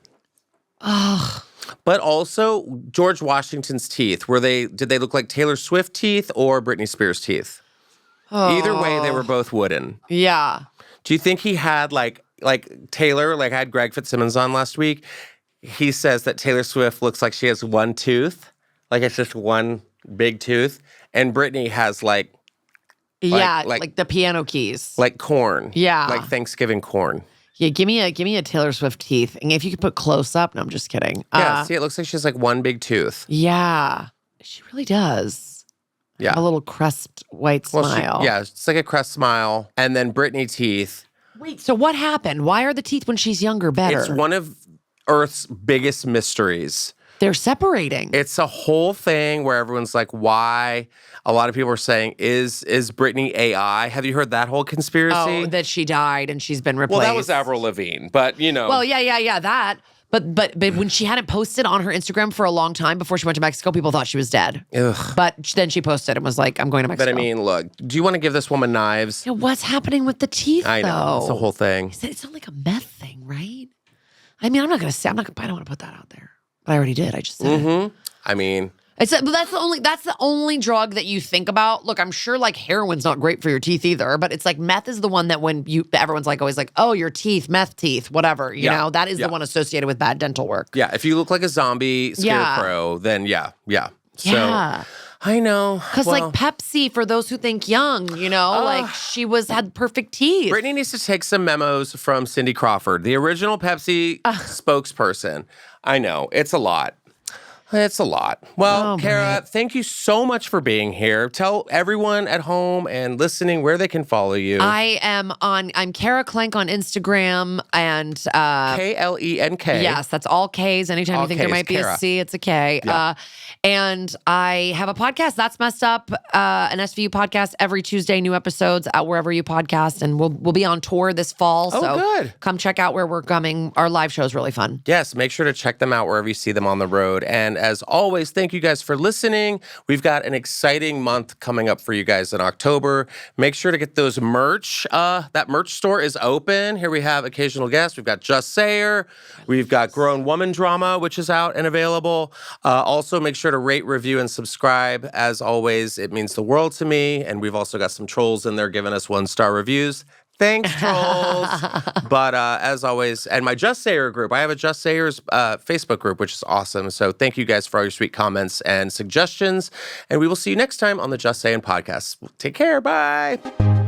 Ugh. But also George Washington's teeth. Did they look like Taylor Swift teeth or Britney Spears teeth? Oh. Either way, they were both wooden. Yeah. Do you think he had like Taylor, I had Greg Fitzsimmons on last week. He says that Taylor Swift looks like she has one tooth. Like it's just one big tooth. And Britney has like the piano keys. Like corn. Yeah. Like Thanksgiving corn. Yeah, give me a Taylor Swift teeth. And if you could put close up, no, I'm just kidding. Yeah, see, it looks like she has like one big tooth. Yeah, she really does. Yeah. Have a little crest white smile. It's like a crest smile. And then Britney teeth. Wait, so what happened? Why are the teeth when she's younger better? It's one of Earth's biggest mysteries. They're separating. It's a whole thing where everyone's like, why? A lot of people are saying, is Britney AI? Have you heard that whole conspiracy? Oh, that she died and she's been replaced. Well, that was Avril Lavigne, but you know. Well, yeah, that. But when she hadn't posted on her Instagram for a long time before she went to Mexico, people thought she was dead. Ugh. But then she posted and was like, I'm going to Mexico. But I mean, look, do you want to give this woman knives? Yeah, what's happening with the teeth, I know, it's the whole thing. It's not like a meth thing, right? I mean, I don't want to put that out there. But I already did. I just said it. I mean, that's the only drug that you think about. Look, I'm sure like heroin's not great for your teeth either, but it's like meth is the one that everyone's like always like, oh, your teeth, meth teeth, whatever. You know, that is the one associated with bad dental work. Yeah, if you look like a zombie scarecrow, then yeah. So I know. Because like Pepsi, for those who think young, like she had perfect teeth. Britney needs to take some memos from Cindy Crawford, the original Pepsi spokesperson. I know, it's a lot. It's a lot. Well, Oh, Kara, boy. thank you so much for being here. Tell everyone at home and listening where they can follow you. I'm Kara Klenk on Instagram and Klenk. yes, that's all K's. Anytime All you think there Ks, might be Kara. a C, it's a K. Yeah. And I have a podcast, That's Messed Up, an SVU podcast every Tuesday, new episodes out wherever you podcast. And we'll be on tour this fall. So good. come check out where we're coming. Our live show is really fun. Yes, make sure to check them out wherever you see them on the road. And as always, thank you guys for listening. We've got an exciting month coming up for you guys in October. Make sure to get those merch. That merch store is open. Here we have occasional guests. We've got Just Sayer. We've got Grown Woman Drama, which is out and available. Also, make sure to rate, review, and subscribe. As always, it means the world to me. And we've also got some trolls in there giving us 1-star reviews. Thanks, trolls. But as always, and my Just Sayer group, I have a Just Sayers Facebook group, which is awesome. So thank you guys for all your sweet comments and suggestions. And we will see you next time on the Just Saying podcast. Take care. Bye.